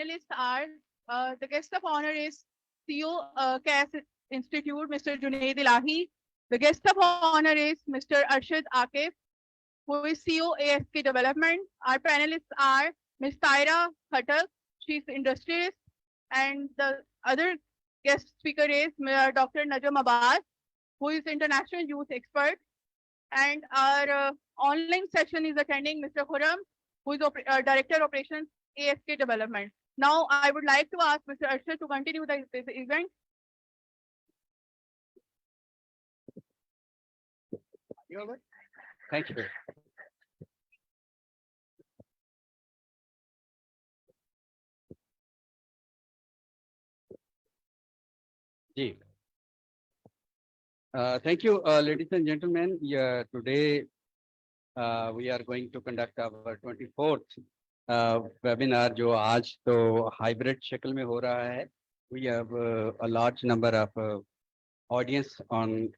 panelists are the guest of honor is CEO CAS Institute, Mr. Junaid Ilahi. The guest of honor is Mr. Arshad Akif, who is CEO ASK Development. Our panelists are Ms. Tyra Khattak, she's industrialist, and the other guest speaker is Dr. Najam Abbas, who is international youth expert. And our online session is attending Mr. Khurram, who is Director Operations ASK Development. Now, I would like to ask Mr. Arshad to continue this event. Thank you. Thank you, ladies and gentlemen. Yeah, today we are going to conduct our 24th webinar, जो आज तो hybrid शक्ल में हो रहा है. We have a large number of audience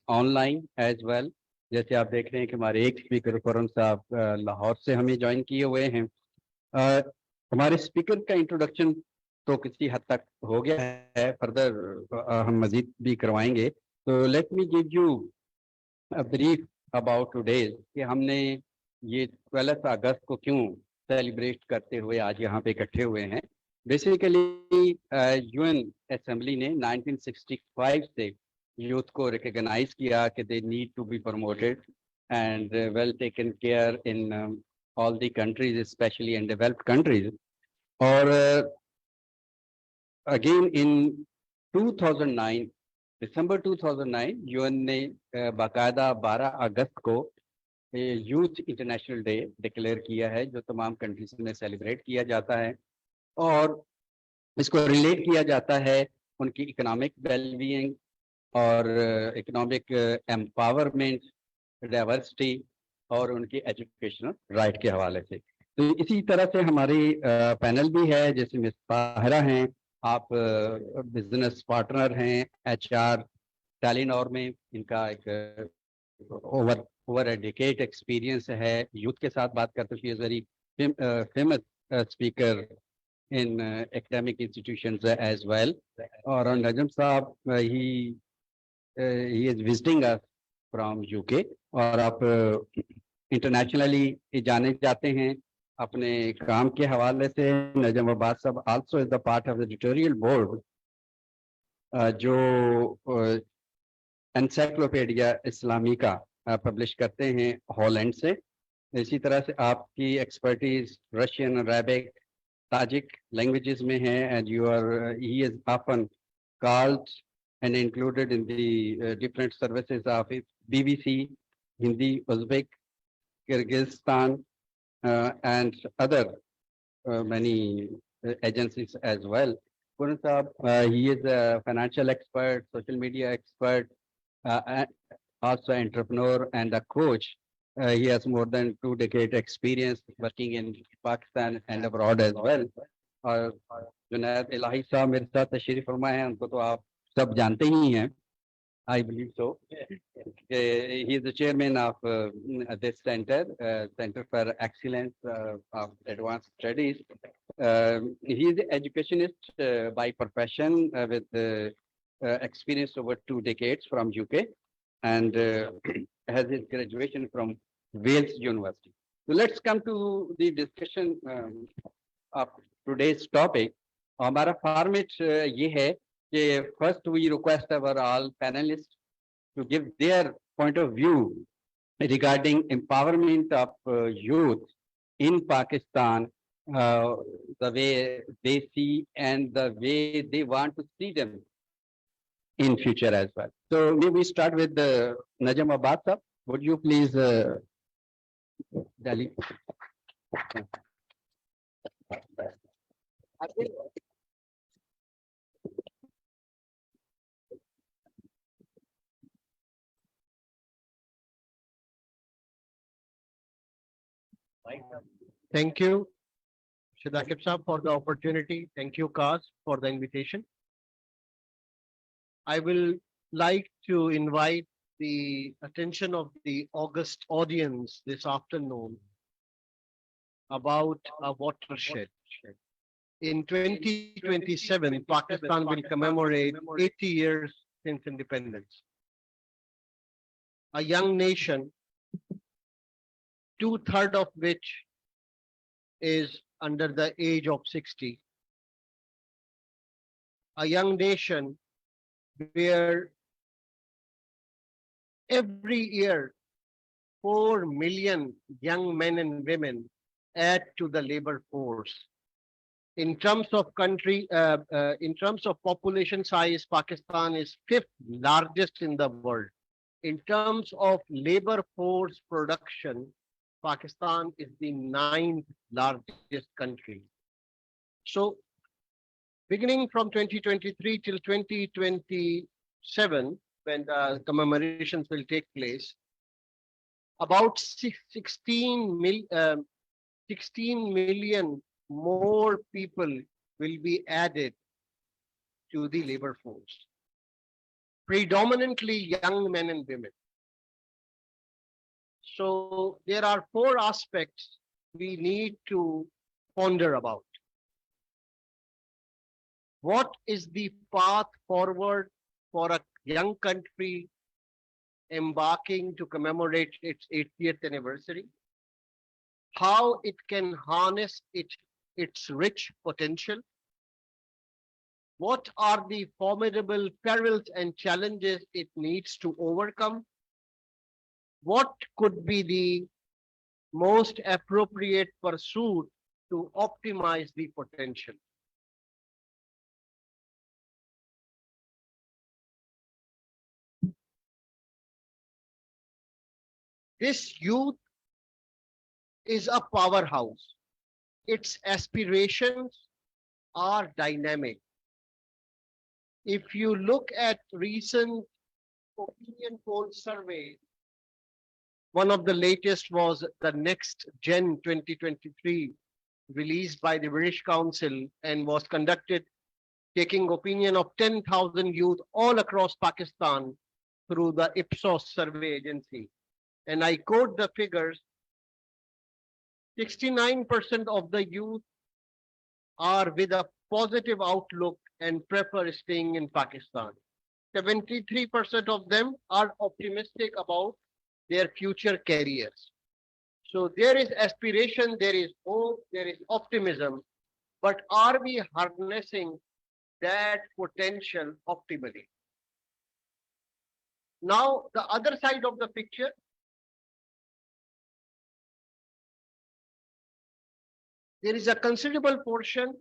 online as well. जैसे आप देख रहे हैं कि हमारे एक स्पीकर खुर्रम साहब लाहौर से हमें ज्वाइन किए हुए हैं. हमारे स्पीकर का इंट्रोडक्शन तो किसी हद तक हो गया है, फर्दर हम मजीद भी करवाएंगे. तो let me give you a brief about today कि हमने ये 12 अगस्त को क्यों सेलिब्रेट करते हुए आज यहाँ पे इकट्ठे हुए हैं. बेसिकली यूएन असेंबली ने 1965 से यूथ को रिकॉग्नाइज किया कि they need to be promoted and well taken care in all the countries, especially in developed countries. और अगेन इन 2009, दिसंबर 2009 यूएन ने बाकायदा 12 अगस्त को यूथ इंटरनेशनल डे डिक्लेयर किया है, जो तमाम कंट्रीज में सेलिब्रेट किया जाता है. और इसको रिलेट किया जाता है उनकी इकोनॉमिक वेलबीइंग और इकोनॉमिक एम्पावरमेंट, डाइवर्सिटी और उनकी एजुकेशनल राइट के हवाले से. तो इसी तरह से हमारी पैनल भी है, जैसे मिस ताहिरा हैं, आप बिजनेस पार्टनर हैं एचआर टेलीनॉर में. इनका एक ओवर अ डिकेड एक्सपीरियंस है यूथ के साथ बात करते. She is very famous speaker in academic institutions as well. और Najam साहब he is visiting us from UK. और आप internationally जाने जाते हैं अपने काम के हवाले से. नजम अब्बास साहब also is the part of the editorial board जो एनसाइक्लोपीडिया इस्लामी का पब्लिश करते हैं हॉलैंड से. इसी तरह से आपकी expertise Russian, Arabic, Tajik languages में है, and he is often called and included in the different services of BBC, Hindi, Uzbek, Kyrgyzstan, and other many agencies as well. Khurram Sahab, he is a financial expert, social media expert, also entrepreneur and a coach. He has more than 2 decades experience working in Pakistan and abroad as well. और जुनैद इलाही साहब मेरे साथ तशरीफ फरमा है, उनको तो आप सब जानते ही हैं. I believe so. He is the chairman of this center, Center for Excellence of Advanced Studies. He is an educationist by profession with experience over 2 decades from UK, and has his graduation from Wales University. So let's come to the discussion of today's topic. हमारा format ये है कि first we request our all panelists to give their point of view regarding empowerment of youth in Pakistan, the way they see and the way they want to see them in future as well. So may we start with Najam Abbas sir. Would you please Delhi? Thank you, Shadakib Saab, for the opportunity. Thank you, Kaz, for the invitation. I will like to invite the attention of the August audience this afternoon about a watershed. in 2027, Pakistan will commemorate 80 years since independence. A young nation, two-thirds of which is under the age of 60. A young nation where every year 4 million young men and women add to the labor force. In terms of in terms of population size, Pakistan is 5th largest in the world. In terms of labor force production, Pakistan is the 9th largest country. So beginning from 2023 till 2027, when the commemorations will take place, about 16 million more people will be added to the labor force, predominantly young men and women. So there are 4 aspects we need to ponder about. What is the path forward for a young country embarking to commemorate its 80th anniversary? How it can harness its rich potential? What are the formidable perils and challenges it needs to overcome? What could be the most appropriate pursuit to optimize the potential? This youth is a powerhouse. Its aspirations are dynamic. If you look at recent opinion poll surveys, one of the latest was the Next Gen 2023, released by the British Council and was conducted taking opinion of 10,000 youth all across Pakistan through the Ipsos survey agency. And I quote the figures: 69% of the youth are with a positive outlook and prefer staying in Pakistan. 73% of them are optimistic about their future careers. So there is aspiration, there is hope, there is optimism, but are we harnessing that potential optimally? Now, the other side of the picture, there is a considerable portion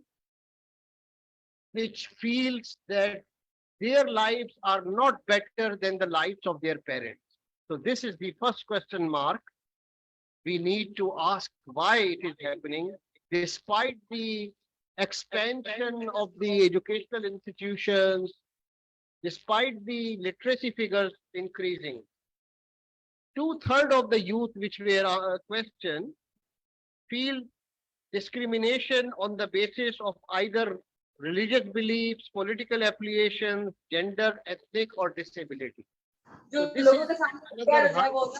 which feels that their lives are not better than the lives of their parents. So this is the first question mark. We need to ask why it is happening, despite the expansion of the educational institutions, despite the literacy figures increasing. 2/3 of the youth which were questioned feel discrimination on the basis of either religious beliefs, political affiliations, gender, ethnic, or disability. So this is another hurdle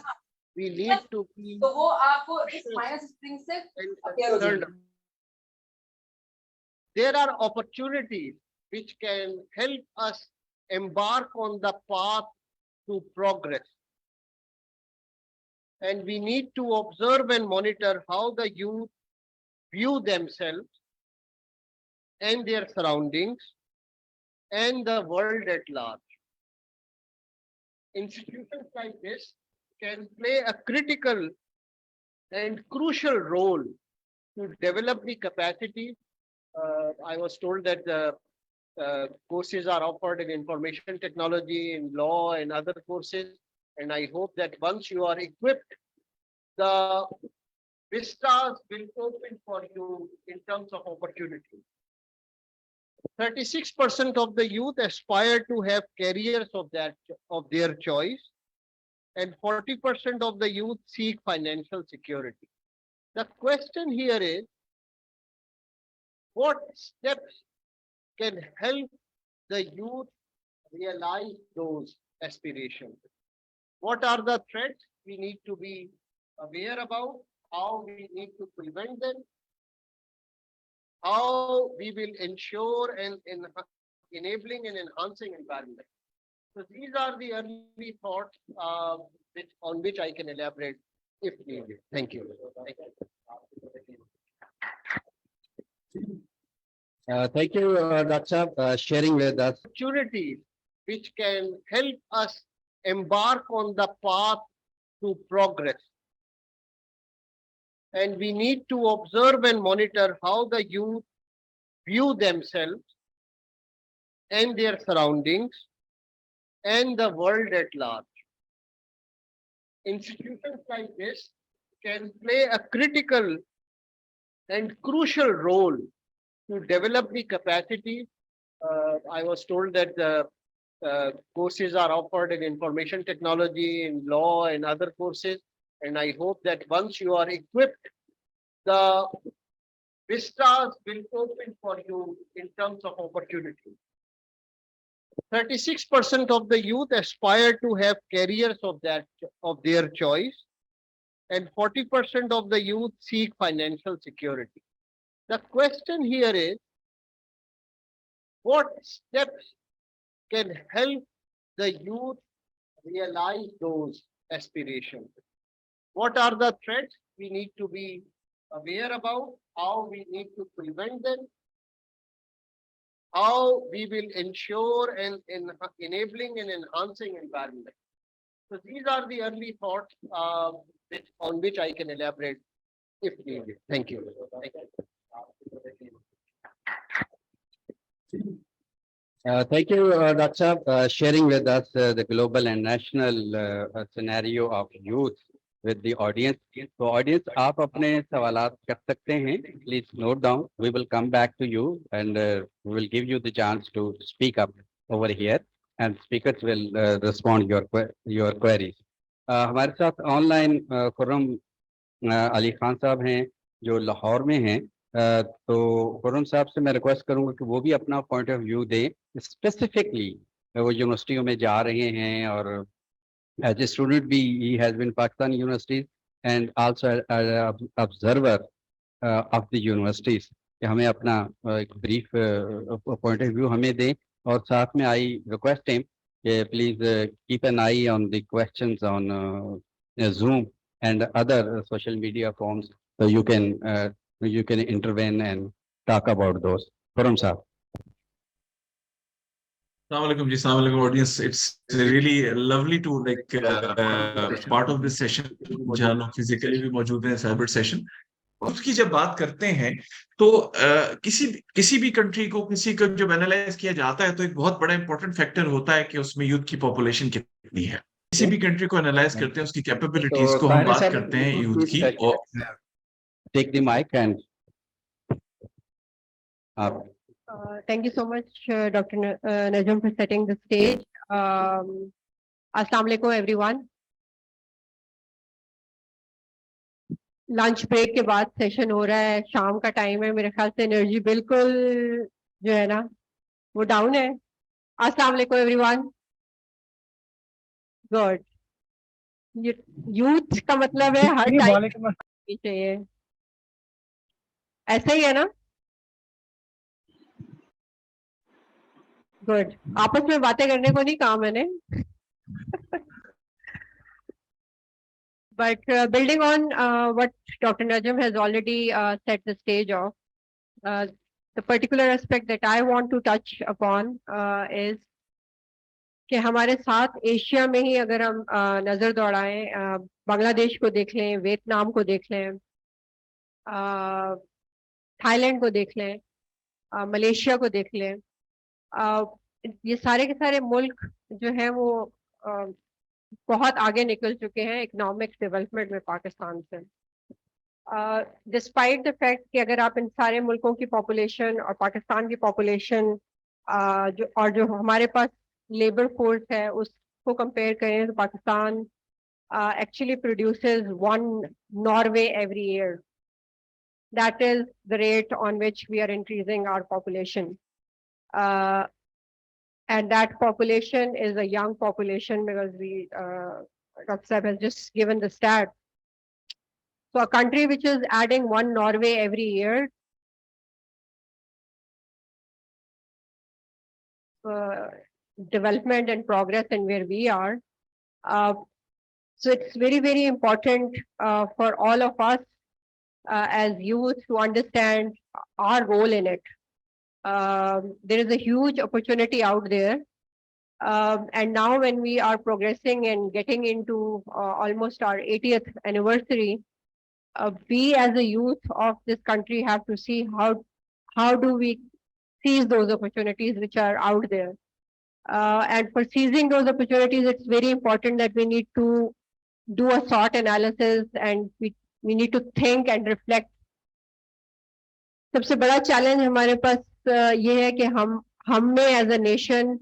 we need to be concerned. There are opportunities which can help us embark on the path to progress. And we need to observe and monitor how the youth view themselves and their surroundings and the world at large. Institutions like this can play a critical and crucial role to develop the capacity. I was told that the courses are offered in information technology, in law, and other courses. And I hope that once you are equipped, the vistas will open for you in terms of opportunity. 36% of the youth aspire to have careers of their choice, and 40% of the youth seek financial security. The question here is, what steps can help the youth realize those aspirations? What are the threats we need to be aware about? How we need to prevent them? how we will ensure and enabling and enhancing environment. So these are the early thoughts on which I can elaborate if needed. Thank you. Thank you, Dr. Saab, sharing with us. Opportunities which can help us embark on the path to progress. And we need to observe and monitor how the youth view themselves and their surroundings and the world at large. Institutions like this can play a critical and crucial role to develop the capacity. I was told that the courses are offered in information technology, in law, and other courses. And I hope that once you are equipped, the vistas will open for you in terms of opportunity. 36% of the youth aspire to have careers of their choice, and 40% of the youth seek financial security. The question here is, what steps can help the youth realize those aspirations? What are the threats we need to be aware about? How we need to prevent them? How we will ensure and enabling and enhancing environment. So these are the early thoughts on which I can elaborate if needed. Thank you. Thank you, Dr. Saab, sharing with us the global and national scenario of youth with the audience. So audience, आप अपने सवालात कर सकते हैं. Please note down. We will come back to you and we will give you the chance to speak up over here, and speakers will respond your queries. हमारे साथ online Khurram Ali Khan साहब हैं जो लाहौर में हैं. तो खुर्रम साहब से मैं रिक्वेस्ट करूंगा कि वो भी अपना पॉइंट ऑफ व्यू दें. स्पेसिफिकली वो यूनिवर्सिटियों में जा रहे हैं और एज ए स्टूडेंट भी he has been Pakistan universities and also observer of the universities, कि हमें अपना एक ब्रीफ पॉइंट ऑफ व्यू हमें दें. और साथ में आई रिक्वेस्ट हिम कि please keep an I on the questions on Zoom and other social media forms, so you can intervene and talk about those. Khurram Saab. Assalamualaikum ji, Assalamualaikum audience. It's really lovely to part of this session. जहाँ लोग physically भी मौजूद हैं cyber session. उसकी जब बात करते हैं तो किसी भी कंट्री को किसी को जब एनालाइज किया जाता है तो एक बहुत बड़ा इंपॉर्टेंट फैक्टर होता है कि उसमें यूथ की पॉपुलेशन कितनी है. किसी भी कंट्री को एनालाइज करते हैं उसकी कैपेबिलिटीज को हम बात करते हैं यूथ की. और take the mic and thank you so much, Dr. Najam, for setting the stage. Assalamu alaikum, everyone. Lunch break के बाद सेशन हो रहा है, शाम का टाइम है, मेरे ख्याल से एनर्जी बिल्कुल जो है ना वो डाउन है. अस्सलाम वालेकुम एवरीवन. गुड. यूथ का मतलब है हर टाइम चाहिए, ऐसा ही है ना? गुड. आपस में बातें करने को नहीं कहा मैंने. But building on what Dr. Najam has already set the stage of, the particular aspect that I want to touch upon is कि हमारे साथ एशिया में ही अगर हम नजर दौड़ाएं, बांग्लादेश को देख लें, वियतनाम को देख लें, थाईलैंड को देख लें, मलेशिया को देख लें, ये सारे के सारे मुल्क जो है वो बहुत आगे निकल चुके हैं इकोनॉमिक डेवलपमेंट में पाकिस्तान से. डिस्पाइट द फैक्ट कि अगर आप इन सारे मुल्कों की पॉपुलेशन और पाकिस्तान की पॉपुलेशन जो हमारे पास लेबर फोर्स है उसको कंपेयर करें तो Pakistan actually produces one Norway every year. That is the rate on which we are increasing our population. And that population is a young population because Dr. Saab has just given the stat. So a country which is adding one Norway every year development and progress and where we are. So it's very, very important for all of us as youth to understand our role in it. There is a huge opportunity out there. And now when we are progressing and getting into almost our 80th anniversary, we as a youth of this country have to see how do we seize those opportunities which are out there. And for seizing those opportunities, it's very important that we need to do a SWOT analysis and we need to think and reflect. सबसे बड़ा challenge हमारे पास ये है कि हमने as a nation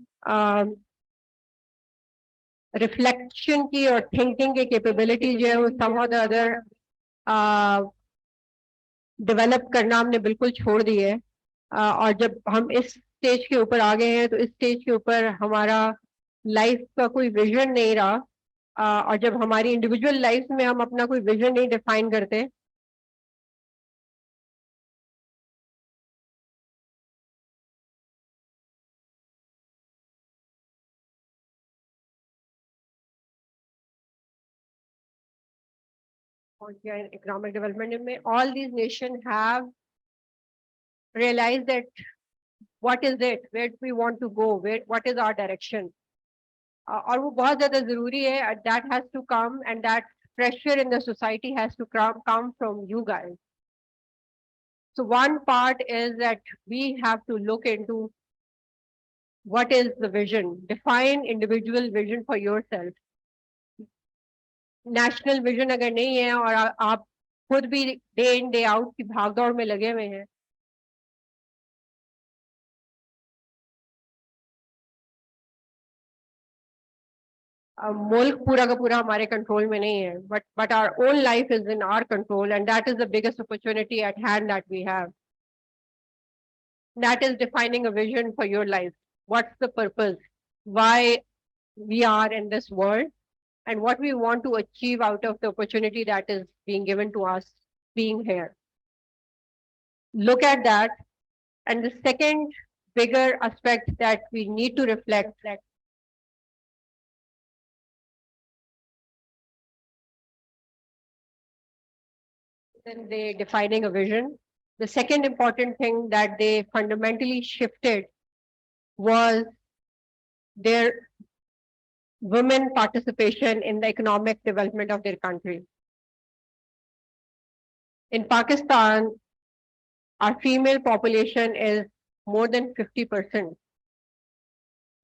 reflection की और thinking की कैपेबिलिटी जो है वो somehow or the other develop करना हमने बिल्कुल छोड़ दी है और जब हम इस स्टेज के ऊपर आ गए हैं तो इस स्टेज के ऊपर हमारा लाइफ का कोई विजन नहीं रहा और जब हमारी इंडिविजुअल लाइफ में हम अपना कोई विजन नहीं डिफाइन करते और economic development में all these nations have realized that what is it, where do we want to go, what is our direction. और वो बहुत ज़्यादा ज़रूरी है, that has to come and that pressure in the society has to come from you guys. So one part is that we have to look into what is the vision, define individual vision for yourself. National vision अगर नहीं है और आप खुद भी day in day out की भागदौड़ में लगे हुए हैं मुल्क पूरा का पूरा हमारे कंट्रोल में नहीं है but our own life is in our control and that is the biggest opportunity at hand that we have. That is defining a vision for your life. What's the purpose? Why we are in this world and what we want to achieve out of the opportunity that is being given to us being here. Look at that. And the second bigger aspect that we need to reflect that then they defining a vision. The second important thing that they fundamentally shifted was their women participation in the economic development of their country. In Pakistan, our female population is more than 50%,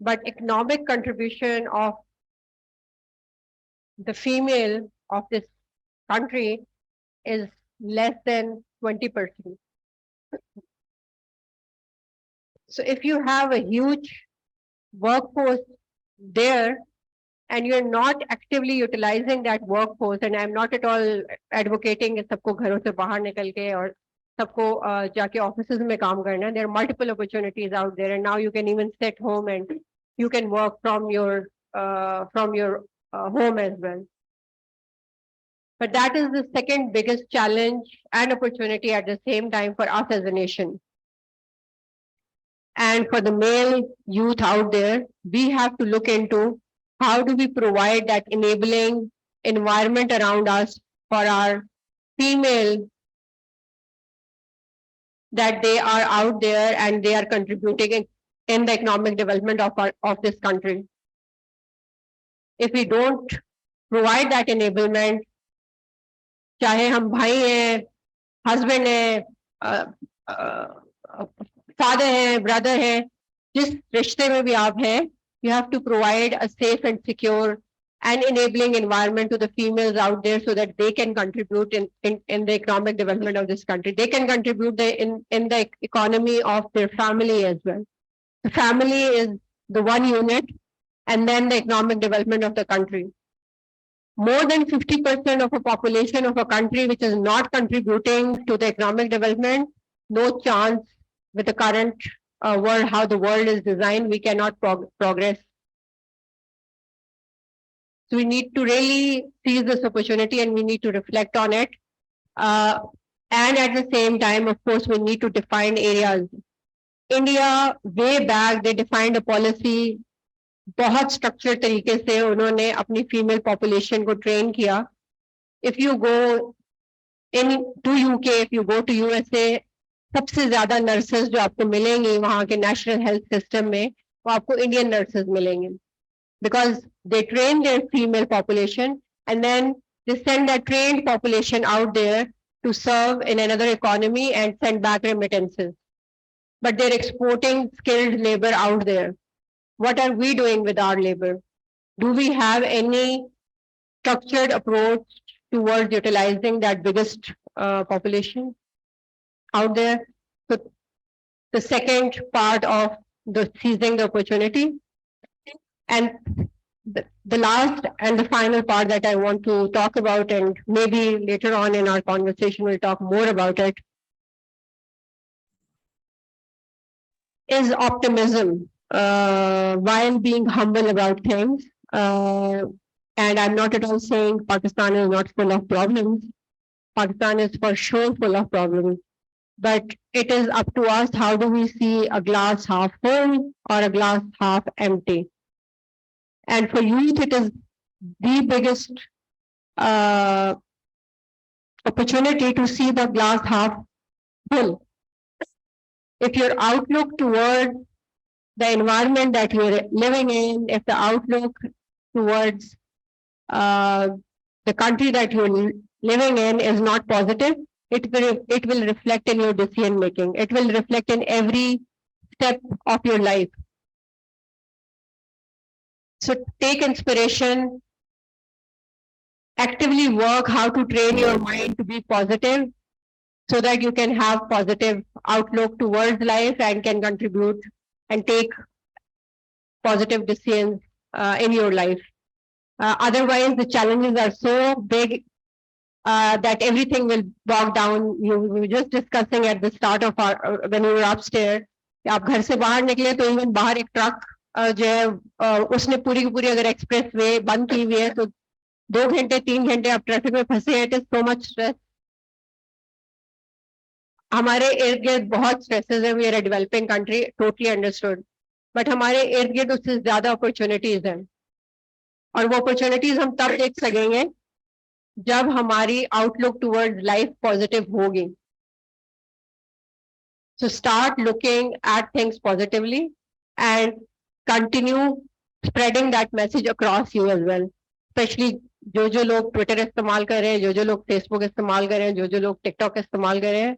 but economic contribution of the female of this country is less than 20%. So if you have a huge workforce there and you're not actively utilizing that workforce, and I'm not at all advocating कि सबको घरों से बाहर निकल के और सबको जाके offices में काम करना. There are multiple opportunities out there, and now you can even sit home and you can work from your home as well. But that is the second biggest challenge and opportunity at the same time for us as a nation. And for the male youth out there, we have to look into how do we provide that enabling environment around us for our female that they are out there and they are contributing in the economic development of this country. If we don't provide that enablement, चाहे हम भाई हैं, husband हैं, father हैं, brother हैं, जिस रिश्ते में भी आप हैं, you have to provide a safe and secure and enabling environment to the females out there so that they can contribute in the economic development of this country. They can contribute in the economy of their family as well. The family is the one unit and then the economic development of the country. More than 50% of a population of a country which is not contributing to the economic development, no chance with the current world, how the world is designed, we cannot progress. So we need to really seize this opportunity and we need to reflect on it. And at the same time, of course, we need to define areas India way back they defined a policy, बहुत structure तरीके से उन्होंने अपनी female population को train किया. If you go in to UK, if you go to USA, सबसे ज्यादा nurses जो आपको मिलेंगी वहां के नेशनल हेल्थ सिस्टम में, वो आपको इंडियन नर्सेज मिलेंगे, because they train their female population and then they send a trained population out there to serve in another economy and send back remittances. But they're exporting skilled labor out there. What are we doing with our labor? Do we have any structured approach towards utilizing that biggest population out there? So the second part of the seizing the opportunity. And the last and the final part that I want to talk about, and maybe later on in our conversation we'll talk more about it, is optimism, while being humble about things. And I'm not at all saying Pakistan is not full of problems. Pakistan is for sure full of problems. But it is up to us, how do we see a glass half full or a glass half empty? And for youth, it is the biggest opportunity to see the glass half full. If your outlook toward the environment that you're living in, if the outlook towards the country that you're living in is not positive, it will reflect in your decision making. It will reflect in every step of your life. So take inspiration, actively work how to train your mind to be positive so that you can have positive outlook towards life and can contribute and take positive decisions in your life. Otherwise, the challenges are so big that everything will bog down. We were just discussing at the start of our, when we were upstairs, आप घर से बाहर निकले तो even बाहर एक truck जो है उसने पूरी की पूरी अगर एक्सप्रेस वे बंद की हुई है तो 2 घंटे 3 घंटे आप ट्रैफिक में फंसे हैं. It is so much stress. हमारे इर्द गिर्द बहुत स्ट्रेसेस है. We are a developing country, totally understood. But हमारे इर्द गिर्द उससे ज्यादा अपॉर्चुनिटीज हैं, और वो अपॉर्चुनिटीज हम तब देख सकेंगे जब हमारी आउटलुक टुवर्ड्स लाइफ पॉजिटिव होगी. So start looking at things positively and continue spreading that message across you as well. Especially जो लोग ट्विटर इस्तेमाल कर रहे हैं, जो लोग फेसबुक इस्तेमाल कर रहे हैं, जो लोग टिकटॉक इस्तेमाल कर रहे हैं,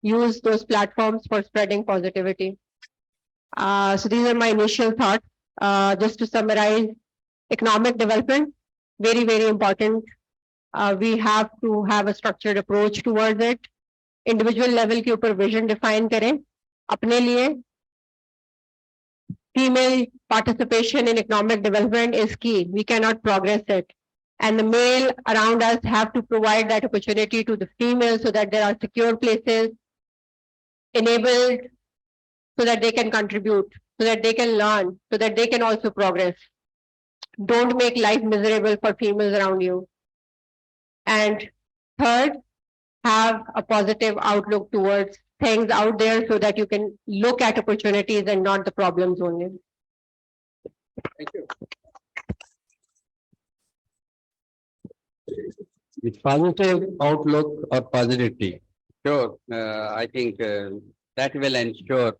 use those platforms for spreading positivity. So these are my initial thoughts. Just to summarize, economic development, very, very important. We have to have a structured approach towards it. Individual level के ऊपर vision define करें अपने लिए. Female participation in economic development is key. We can not progress it, and the male around us have to provide that opportunity to the female so that there are secure places enabled so that they can contribute, so that they can learn, so that they can also progress. Don't make life miserable for females around you. And third, have a positive outlook towards things out there so that you can look at opportunities and not the problems only. Thank you. With positive outlook or positivity, sure, I think that will ensure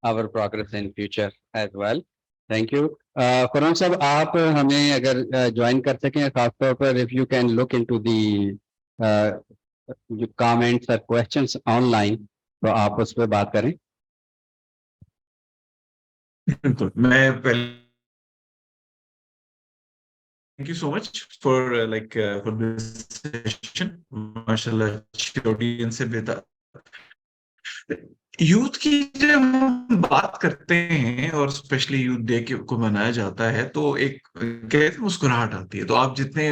our progress in future as well. Thank you. Farhan साहब, आप हमें अगर join कर सकें खासतौर पर, if you can look into the जो comments or questions online, तो आप उस पर बात करें. बिल्कुल. मैं पहले thank you so much for for this session. माशाल्लाह अच्छी ऑडियंस से बेहतर. यूथ की जब हम बात करते हैं और स्पेशली यूथ डे को मनाया जाता है तो एक कहते मुस्कुराहट आती है. तो आप जितने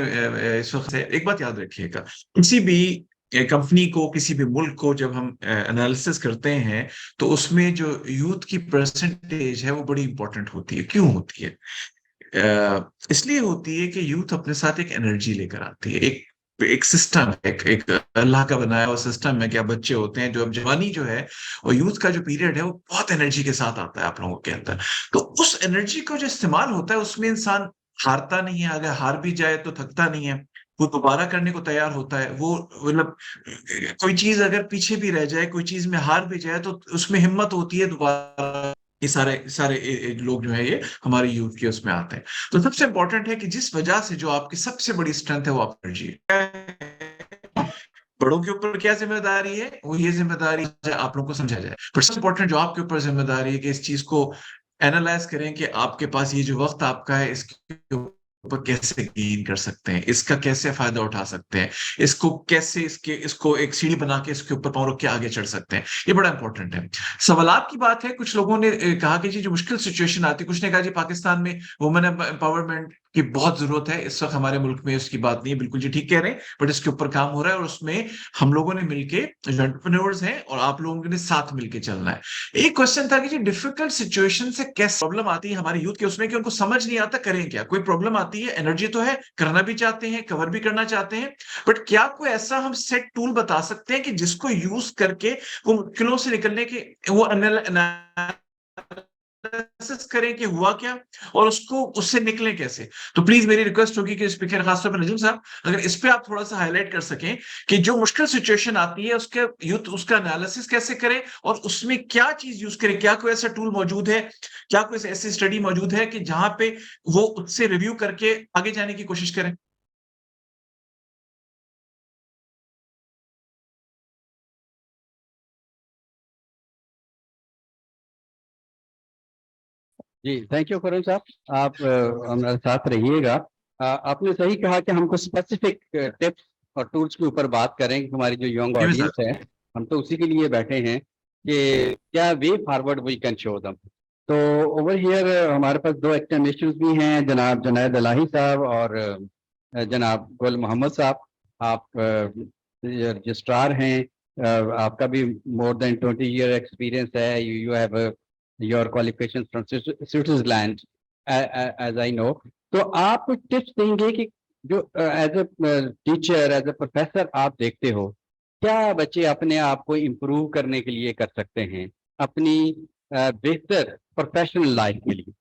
इस वक्त से एक बात याद रखिएगा, किसी भी कंपनी को, किसी भी मुल्क को जब हम एनालिसिस करते हैं तो उसमें जो यूथ की परसेंटेज है वो बड़ी इंपॉर्टेंट होती है. क्यों होती है? इसलिए होती है कि यूथ अपने साथ एक एनर्जी लेकर आती है, एक एक सिस्टम है, एक अल्लाह का बनाया हुआ सिस्टम है कि आप बच्चे होते हैं जो अब जवानी जो है और यूथ का जो पीरियड है वो बहुत एनर्जी के साथ आता है आप लोगों के अंदर। तो उस एनर्जी का जो इस्तेमाल होता है उसमें इंसान हारता नहीं है, अगर हार भी जाए तो थकता नहीं है, वो दोबारा करने को तैयार होता है। वो मतलब कोई चीज अगर पीछे भी रह जाए, कोई चीज में हार भी जाए तो उसमें हिम्मत होती है दोबारा। ये सारे सारे लोग जो है ये हमारे यूथ के उसमें आते हैं। तो सबसे इंपॉर्टेंट है कि जिस वजह से जो आपकी सबसे बड़ी स्ट्रेंथ है वो आप एनर्जी है। बड़ों के ऊपर क्या जिम्मेदारी है, वो ये जिम्मेदारी आप लोगों को समझा जाए। पर सबसे इंपॉर्टेंट जो आपके ऊपर जिम्मेदारी है कि इस चीज को एनालाइज करें कि आपके पास ये जो वक्त आपका है इसके ऊपर कैसे गेन कर सकते हैं, इसका कैसे फायदा उठा सकते हैं, इसको कैसे इसको एक सीढ़ी बना के इसके ऊपर पाँव रख के आगे चढ़ सकते हैं। ये बड़ा इंपॉर्टेंट है। सवालात की बात है, कुछ लोगों ने कहा कि जी जो मुश्किल सिचुएशन आती है, कुछ ने कहा जी पाकिस्तान में वुमेन एम्पावरमेंट की बहुत जरूरत है इस वक्त हमारे मुल्क में, उसकी बात नहीं है, बिल्कुल जी ठीक कह रहे हैं, बट इसके ऊपर काम हो रहा है और उसमें हम लोगों ने मिलके जो एंटरप्रेन्योर्स हैं और आप लोगों ने साथ मिलके चलना है। एक क्वेश्चन था कि जी डिफिकल्ट सिचुएशन से कैसे प्रॉब्लम आती है हमारे यूथ के उसमें कि उनको समझ नहीं आता करें क्या। कोई प्रॉब्लम आती है, एनर्जी तो है, करना भी चाहते हैं, कवर भी करना चाहते हैं, बट क्या कोई ऐसा हम सेट टूल बता सकते हैं कि जिसको यूज करके वो मुश्किलों से निकलने के वो एनालिसिस करें कि हुआ क्या और उसको उससे निकले कैसे। तो प्लीज मेरी रिक्वेस्ट होगी कि स्पीकर खासतौर पर नजीम साहब अगर इस पे आप थोड़ा सा हाईलाइट कर सकें कि जो मुश्किल सिचुएशन आती है उसके यूथ उसका एनालिसिस कैसे करें और उसमें क्या चीज यूज करें, क्या कोई ऐसा टूल मौजूद है, क्या कोई ऐसी स्टडी मौजूद है कि जहां पे वो उससे रिव्यू करके आगे जाने की कोशिश करें। जी थैंक यू करण साहब, आप हमारे साथ रहिएगा। आपने सही कहा कि हमको स्पेसिफिक टिप्स और टूल्स के ऊपर बात करें कि हमारी जो यंग जी सर। ऑडियंस है हम तो उसी के लिए बैठे हैं कि क्या way forward we can show them. तो ओवर हियर हमारे पास दो एक्सप्लेनेशंस भी हैं, जनाब जुनैद इलाही साहब और जनाब गुल मोहम्मद साहब। आप रजिस्ट्रार हैं, आपका भी मोर देन 20 ईयर एक्सपीरियंस है, you have your qualifications from Switzerland, as I know. तो आप कुछ टिप्स देंगे कि जो as a teacher as a professor आप देखते हो क्या बच्चे अपने आप को इम्प्रूव करने के लिए कर सकते हैं अपनी बेहतर प्रोफेशनल लाइफ के लिए।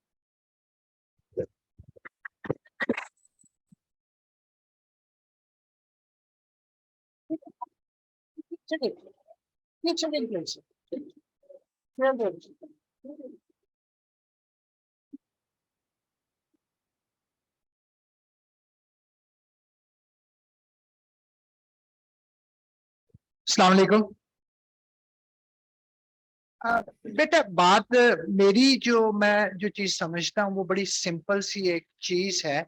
अस्सलाम वालेकुम। बेटा बात मेरी मैं जो चीज समझता हूँ वो बड़ी सिंपल सी एक चीज है।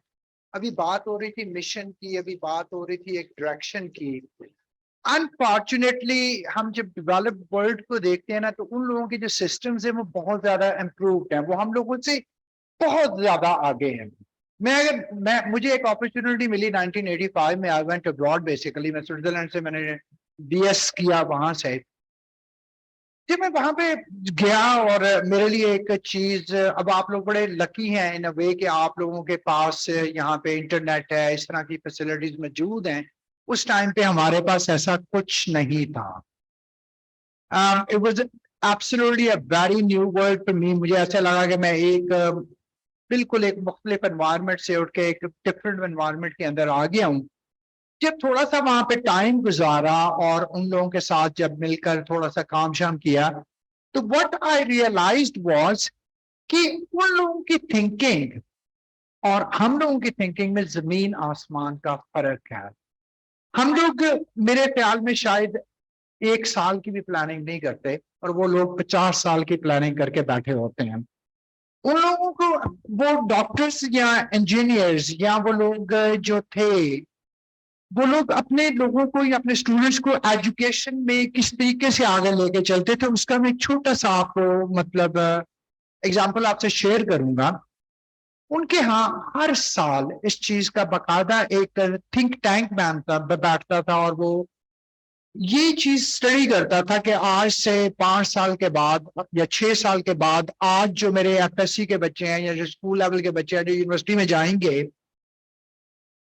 अभी बात हो रही थी मिशन की, अभी बात हो रही थी एक डायरेक्शन की। अनफॉर्चुनेटली हम जब डेवलप्ड वर्ल्ड को देखते हैं ना तो उन लोगों के जो सिस्टम्स हैं वो बहुत ज्यादा इम्प्रूव्ड हैं, वो हम लोगों से बहुत ज्यादा आगे हैं। मैं मुझे एक अपॉर्चुनिटी मिली 1985 में, आई वेंट अब्रॉड बेसिकली, मैं स्विट्जरलैंड से मैंने बीएस किया वहां से। जब मैं वहां पे गया और मेरे लिए एक चीज, अब आप लोग बड़े लकी हैं इन अ वे कि आप लोगों के पास यहाँ पे इंटरनेट है, इस तरह की फैसिलिटीज मौजूद हैं। उस टाइम पे हमारे पास ऐसा कुछ नहीं था। It was absolutely a very new world for me. मुझे ऐसा लगा कि मैं एक बिल्कुल एक मुख्तलिफ एनवायरनमेंट से उठ के एक डिफरेंट एनवायरनमेंट के अंदर आ गया हूँ। जब थोड़ा सा वहां पे टाइम गुजारा और उन लोगों के साथ जब मिलकर थोड़ा सा काम शाम किया तो व्हाट आई रियलाइज्ड वाज कि उन लोगों की थिंकिंग और हम लोगों की थिंकिंग में जमीन आसमान का फर्क है। हम लोग मेरे ख्याल में शायद 1 साल की भी प्लानिंग नहीं करते और वो लोग 50 साल की प्लानिंग करके बैठे होते हैं। उन लोगों को वो डॉक्टर्स या इंजीनियर्स या वो लोग जो थे वो लोग अपने लोगों को या अपने स्टूडेंट्स को एजुकेशन में किस तरीके से आगे लेके चलते थे उसका मैं छोटा सा आपको मतलब एग्जांपल आपसे शेयर करूंगा। उनके यहाँ हर साल इस चीज का बकायदा एक थिंक टैंक बैठता था और वो ये चीज स्टडी करता था कि आज से 5 साल के बाद या 6 साल के बाद आज जो मेरे एफएससी के बच्चे हैं या जो स्कूल लेवल के बच्चे हैं जो यूनिवर्सिटी में जाएंगे,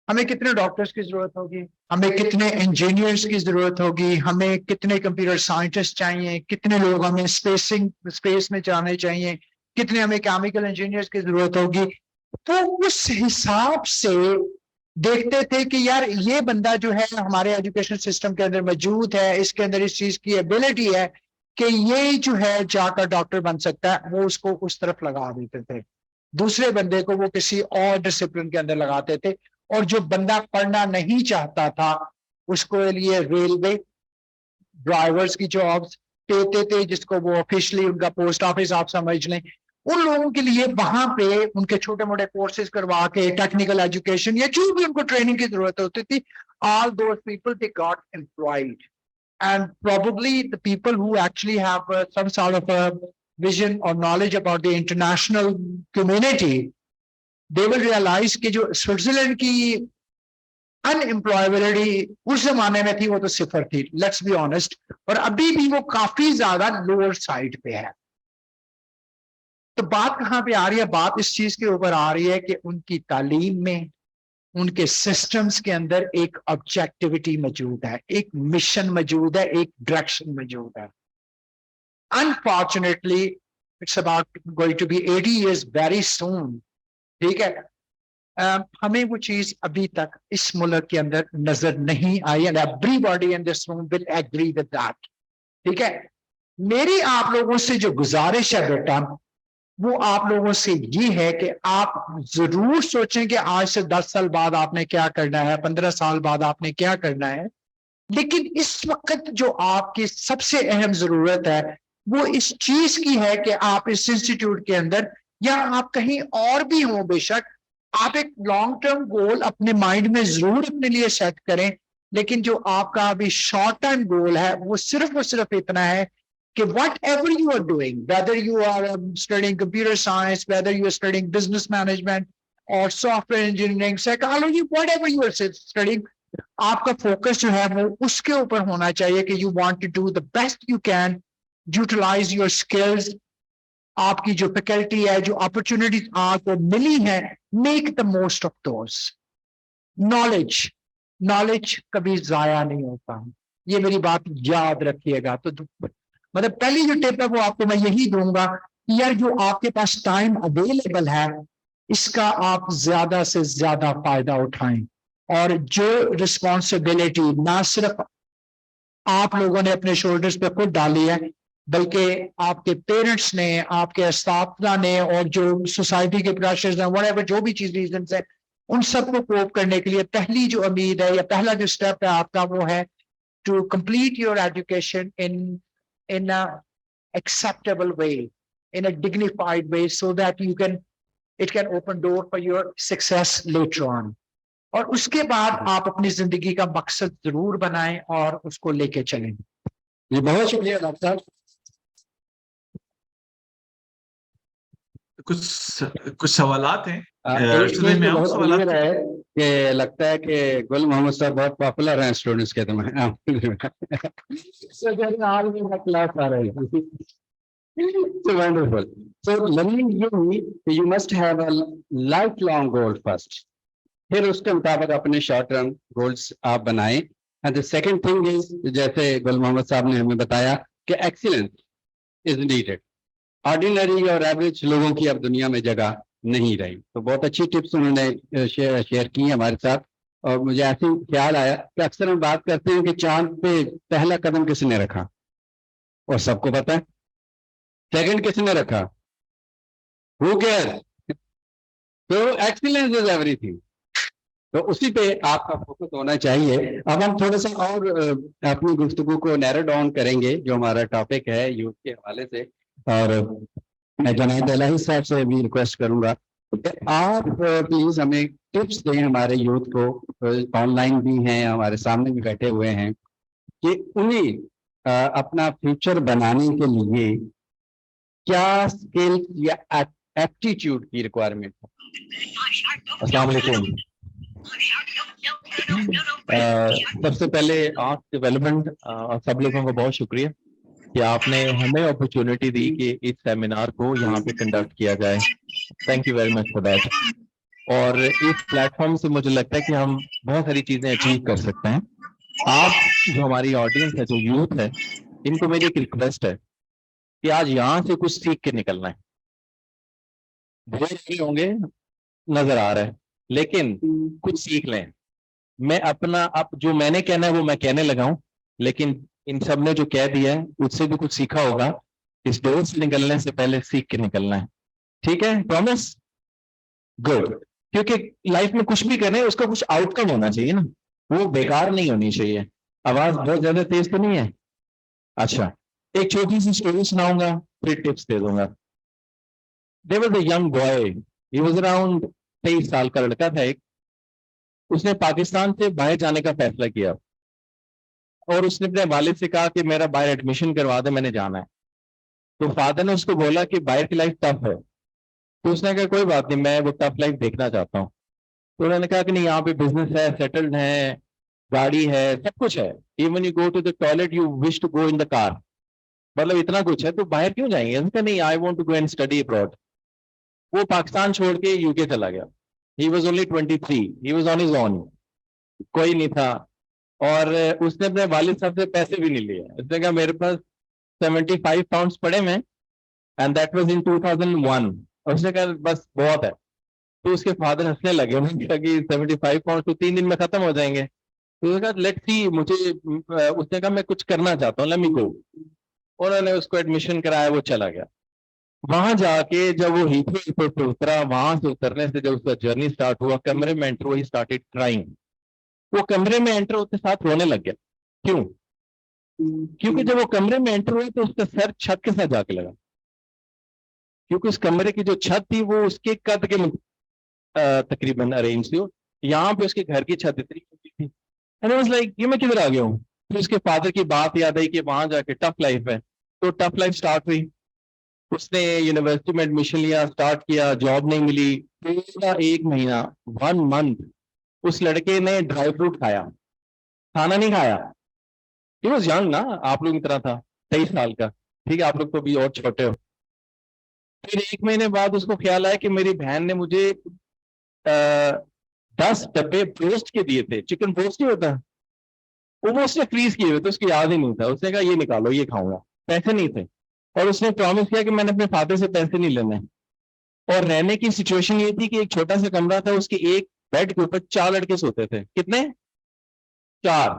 हमें कितने डॉक्टर्स की जरूरत होगी, हमें कितने इंजीनियर्स की जरूरत होगी, हमें कितने कंप्यूटर साइंटिस्ट चाहिए, कितने लोग हमें स्पेस में जाने चाहिए, कितने हमें केमिकल इंजीनियर्स की जरूरत होगी। तो उस हिसाब से देखते थे कि यार ये बंदा जो है हमारे एजुकेशन सिस्टम के अंदर मौजूद है, इसके अंदर इस चीज की एबिलिटी है कि ये जो है जाकर डॉक्टर बन सकता है, वो उसको उस तरफ लगा देते थे। दूसरे बंदे को वो किसी और डिसिप्लिन के अंदर लगाते थे, और जो बंदा पढ़ना नहीं चाहता था उसको लिए रेलवे ड्राइवर्स की जॉब्स देते थे, जिसको वो ऑफिशियली उनका पोस्ट ऑफिस आप समझ लें। उन लोगों के लिए वहां पे उनके छोटे मोटे कोर्सेज करवा के टेक्निकल एजुकेशन या जो भी उनको ट्रेनिंग की जरूरत होती थी, all those people they got employed. And probably the people who actually have some sort of a vision or knowledge about the international community, they will realize कि जो स्विट्जरलैंड की अनएम्प्लॉयबिलिटी उस जमाने में थी वो तो सिफर थी, लेट्स बी ऑनेस्ट, और अभी भी वो काफी ज्यादा लोअर साइड पे है। तो बात कहाँ पे आ रही है? बात इस चीज के ऊपर आ रही है कि उनकी तालीम में, उनके सिस्टम्स के अंदर एक ऑब्जेक्टिविटी मौजूद है, एक मिशन मौजूद है, एक डायरेक्शन मौजूद है। Unfortunately it's about going to be 80 years very soon, ठीक है। हमें वो चीज अभी तक इस मुल्क के अंदर नजर नहीं आई, and everybody in this room will agree with that, ठीक है। मेरी आप लोगों से जो गुजारिश है बेटा, वो आप लोगों से ये है कि आप जरूर सोचें कि आज से 10 साल बाद आपने क्या करना है, 15 साल बाद आपने क्या करना है, लेकिन इस वक्त जो आपकी सबसे अहम जरूरत है वो इस चीज की है कि आप इस इंस्टीट्यूट के अंदर या आप कहीं और भी हो, बेशक आप एक लॉन्ग टर्म गोल अपने माइंड में जरूर अपने लिए सेट करें, लेकिन जो आपका अभी शॉर्ट टर्म गोल है वो सिर्फ इतना है कि whatever you are doing, whether you are studying computer science, whether you are studying business management or software engineering, psychology, whatever you are studying, आपका फोकस जो है वो उसके ऊपर होना चाहिए कि you want to do the best you can, utilize your skills, आपकी जो फैकल्टी है, जो अपॉर्चुनिटीज आपको मिली है, make the most of those. Knowledge कभी जाया नहीं होता, ये मेरी बात याद रखिएगा। तो मतलब पहली जो टिप है वो आपको मैं यही दूंगा कि यार जो आपके पास टाइम अवेलेबल है इसका आप ज्यादा से ज्यादा फायदा उठाएं, और जो रिस्पॉन्सिबिलिटी ना सिर्फ आप लोगों ने अपने शोल्डर्स पे खुद डाली है, बल्कि आपके पेरेंट्स ने, आपके अस्ताफ़ा ने, और जो सोसाइटी के प्रेशर्स हैं, व्हाटएवर जो भी चीज रीजंस है, उन सबको कोप करने के लिए पहली जो उम्मीद है या पहला जो स्टेप है आपका वो है to complete your education in a acceptable way, in a dignified way, so that it can open door for your success later on. और उसके बाद आप अपनी जिंदगी का मकसद जरूर बनाएं और उसको लेके चलें। जी बहुत शुक्रिया डॉक्टर साहब। कुछ सवालात हैं? एक चीज़ में तो आओ बहुत सवालात क्लियर है कि लगता है कि गुल मोहम्मद साहब बहुत पॉपुलर हैं स्टूडेंट्स के So wonderful. So learning you must have a lifelong goal first. फिर उसके मुताबिक अपने शॉर्ट टर्म गोल्स आप बनाएं। And the second thing is, जैसे गुल मोहम्मद साहब ने हमें बताया कि एक्सीलेंस इज नीडेड। ऑर्डिनरी और एवरेज लोगों की अब दुनिया में जगह नहीं रही। तो बहुत अच्छी टिप्स उन्होंने शेयर की हमारे साथ, और मुझे ऐसे ख्याल आया कि अक्सर हम बात करते हैं कि चांद पे पहला कदम किसने रखा, और सबको पता है सेकंड किसने रखा, हु केयर्स। तो एक्सीलेंस इज एवरीथिंग, तो उसी पे आपका फोकस होना चाहिए। अब हम थोड़ा सा और अपनी गुफ्तगू को नैरो डाउन करेंगे, जो हमारा टॉपिक है यूथ के हवाले से, और मैं जुनैद इलाही साहब से भी रिक्वेस्ट करूंगा कि आप प्लीज हमें टिप्स दें हमारे यूथ को, ऑनलाइन भी हैं, हमारे सामने भी बैठे हुए हैं, कि उन्हें अपना फ्यूचर बनाने के लिए क्या स्किल या एप्टीट्यूड की रिक्वायरमेंट है। अस्सलाम वालेकुम। सबसे पहले आर्ट डेवलपमेंट और सब लोगों को बहुत शुक्रिया कि आपने हमें अपॉर्चुनिटी दी कि इस सेमिनार को यहाँ पे कंडक्ट किया जाए। Thank you very much for that. और इस प्लेटफॉर्म से मुझे लगता है कि हम बहुत सारी चीजें अचीव कर सकते हैं। आप जो हमारी ऑडियंस है, जो यूथ है, इनको मेरी एक रिक्वेस्ट है कि आज यहाँ से कुछ सीख के निकलना है। बोर भी होंगे, नजर आ रहा है, लेकिन कुछ सीख लें। मैं अपना अब जो मैंने कहना है वो मैं कहने लगा हूं, लेकिन इन सब ने जो कह दिया है उससे भी कुछ सीखा होगा। इस डोर से निकलने से पहले सीख के निकलना है, ठीक है? प्रॉमिस? गुड। क्योंकि लाइफ में कुछ भी करें उसका कुछ आउटकम होना चाहिए ना, वो बेकार नहीं होनी चाहिए। आवाज बहुत ज्यादा तेज तो नहीं है? अच्छा, एक छोटी सी स्टोरी सुनाऊंगा, फिर टिप्स दे दूंगा। There was a young boy, he was around 23 साल का लड़का था एक। उसने पाकिस्तान से बाहर जाने का फैसला किया और उसने अपने वालिद से कहा कि मेरा बाहर एडमिशन करवा दे, मैंने जाना है। तो फादर ने उसको बोला कि बाहर की लाइफ टफ है। तो उसने कहा कोई बात नहीं, मैं वो टफ लाइफ देखना चाहता हूँ। तो उन्होंने कहा कि नहीं, यहाँ पे बिजनेस है, सेटल्ड है, गाड़ी है, सब कुछ है। Even you go to the toilet you wish to go in the car, मतलब इतना कुछ है, तो बाहर क्यों जाएंगे? उसने नहीं, I want to go and study abroad. वो पाकिस्तान छोड़ के यूके चला गया। He was only 23, he was on his own, कोई नहीं था। और उसने अपने वालिद साहब से पैसे भी नहीं लिए। उसने कहा मेरे पास 75 पाउंड्स पड़े हैं, एंड दैट वाज इन 2001। और उसने कहा बस बहुत है। तो उसके फादर हंसने लगे, उन्होंने कहा कि 75 पाउंड तो 3 दिन में खत्म हो जाएंगे। तो उसने कहा लेट्स सी, मुझे उसने कहा मैं कुछ करना चाहता हूँ, लेट मी गो। उन्होंने उसको एडमिशन कराया, वो चला गया। वहां जाके जब वो हीथ्रो एयरपोर्ट पे उतरा, वहां से उतरने से जब उसका जर्नी स्टार्ट हुआ, कमरे में एंटर हुआ, ही स्टार्टेड क्राइंग। वो कमरे में एंटर होते साथ रोने लग गया। क्यों? क्योंकि जब वो कमरे में एंटर हुआ तो उसका सर छत के साथ जाके लगा, क्योंकि उस कमरे की जो छत थी वो उसके कद के तकरीबन अरेंज थी। यहाँ पे उसके घर की छत इतनी ऊंची थी। एंड आई वाज लाइक ये मैं किधर आ गया हूँ? फिर उसके फादर की बात याद आई कि वहां जाके टफ लाइफ है। तो टफ लाइफ स्टार्ट हुई, उसने यूनिवर्सिटी में एडमिशन लिया, स्टार्ट किया, जॉब नहीं मिली। पूरा 1 महीना, 1 मंथ उस लड़के ने ड्राई फ्रूट खाया, खाना नहीं खाया। ही वाज यंग ना, आप लोग की तरह था, 23 साल का। ठीक है, आप लोग तो अभी और छोटे हो। फिर 1 महीने बाद उसको ख्याल आया कि मेरी बहन ने मुझे 10 डब्बे ब्रोस्ट के दिए थे, चिकन ब्रोस्ट नहीं होता, वो उसने फ्रीज किए हुए थे, उसको याद ही नहीं था। उसने कहा ये निकालो, ये खाऊंगा। पैसे नहीं थे, और उसने प्रॉमिस किया कि मैंने अपने फादर से पैसे नहीं लेने। और रहने की सिचुएशन ये थी कि एक छोटा सा कमरा था, उसके एक बेड के ऊपर 4 लड़के सोते थे। कितने? 4।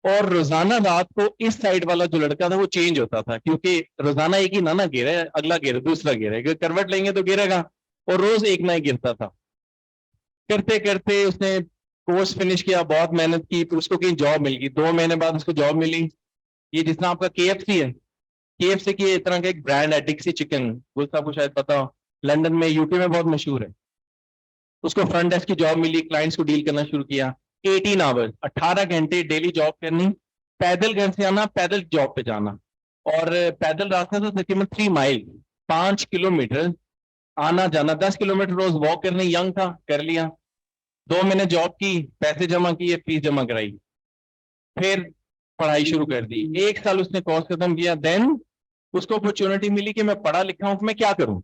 और रोजाना रात को इस साइड वाला जो लड़का था वो चेंज होता था, क्योंकि रोजाना एक ही ना गिरे, अगला गिरे, दूसरा गिरे, अगर करवट लेंगे तो गिरेगा। और रोज एक ना ही गिरता था। करते करते उसने कोर्स फिनिश किया, बहुत मेहनत की, फिर उसको कहीं जॉब मिल गई। 2 महीने बाद उसको जॉब मिली, ये जितना आपका KFC है, KFC की इस तरह का एक ब्रांड है, डिक्सी चिकन, वो आपको शायद पता हो, लंदन में, यूके में बहुत मशहूर है। उसको फ्रंट डेस्क की जॉब मिली, क्लाइंट्स को डील करना शुरू किया। 18 आवर्स, 18 घंटे डेली जॉब करनी, पैदल घर से आना, पैदल जॉब पे जाना। और पैदल रास्ता था तकरीबन 3 माइल, 5 किलोमीटर आना जाना, 10 किलोमीटर रोज वॉक करने। यंग था, कर लिया। 2 महीने जॉब की, पैसे जमा किए, फीस जमा कराई, फिर पढ़ाई शुरू कर दी। 1 साल उसने कोर्स खत्म किया। देन उसको अपॉर्चुनिटी मिली कि मैं पढ़ा लिखा हूं, मैं क्या करूं।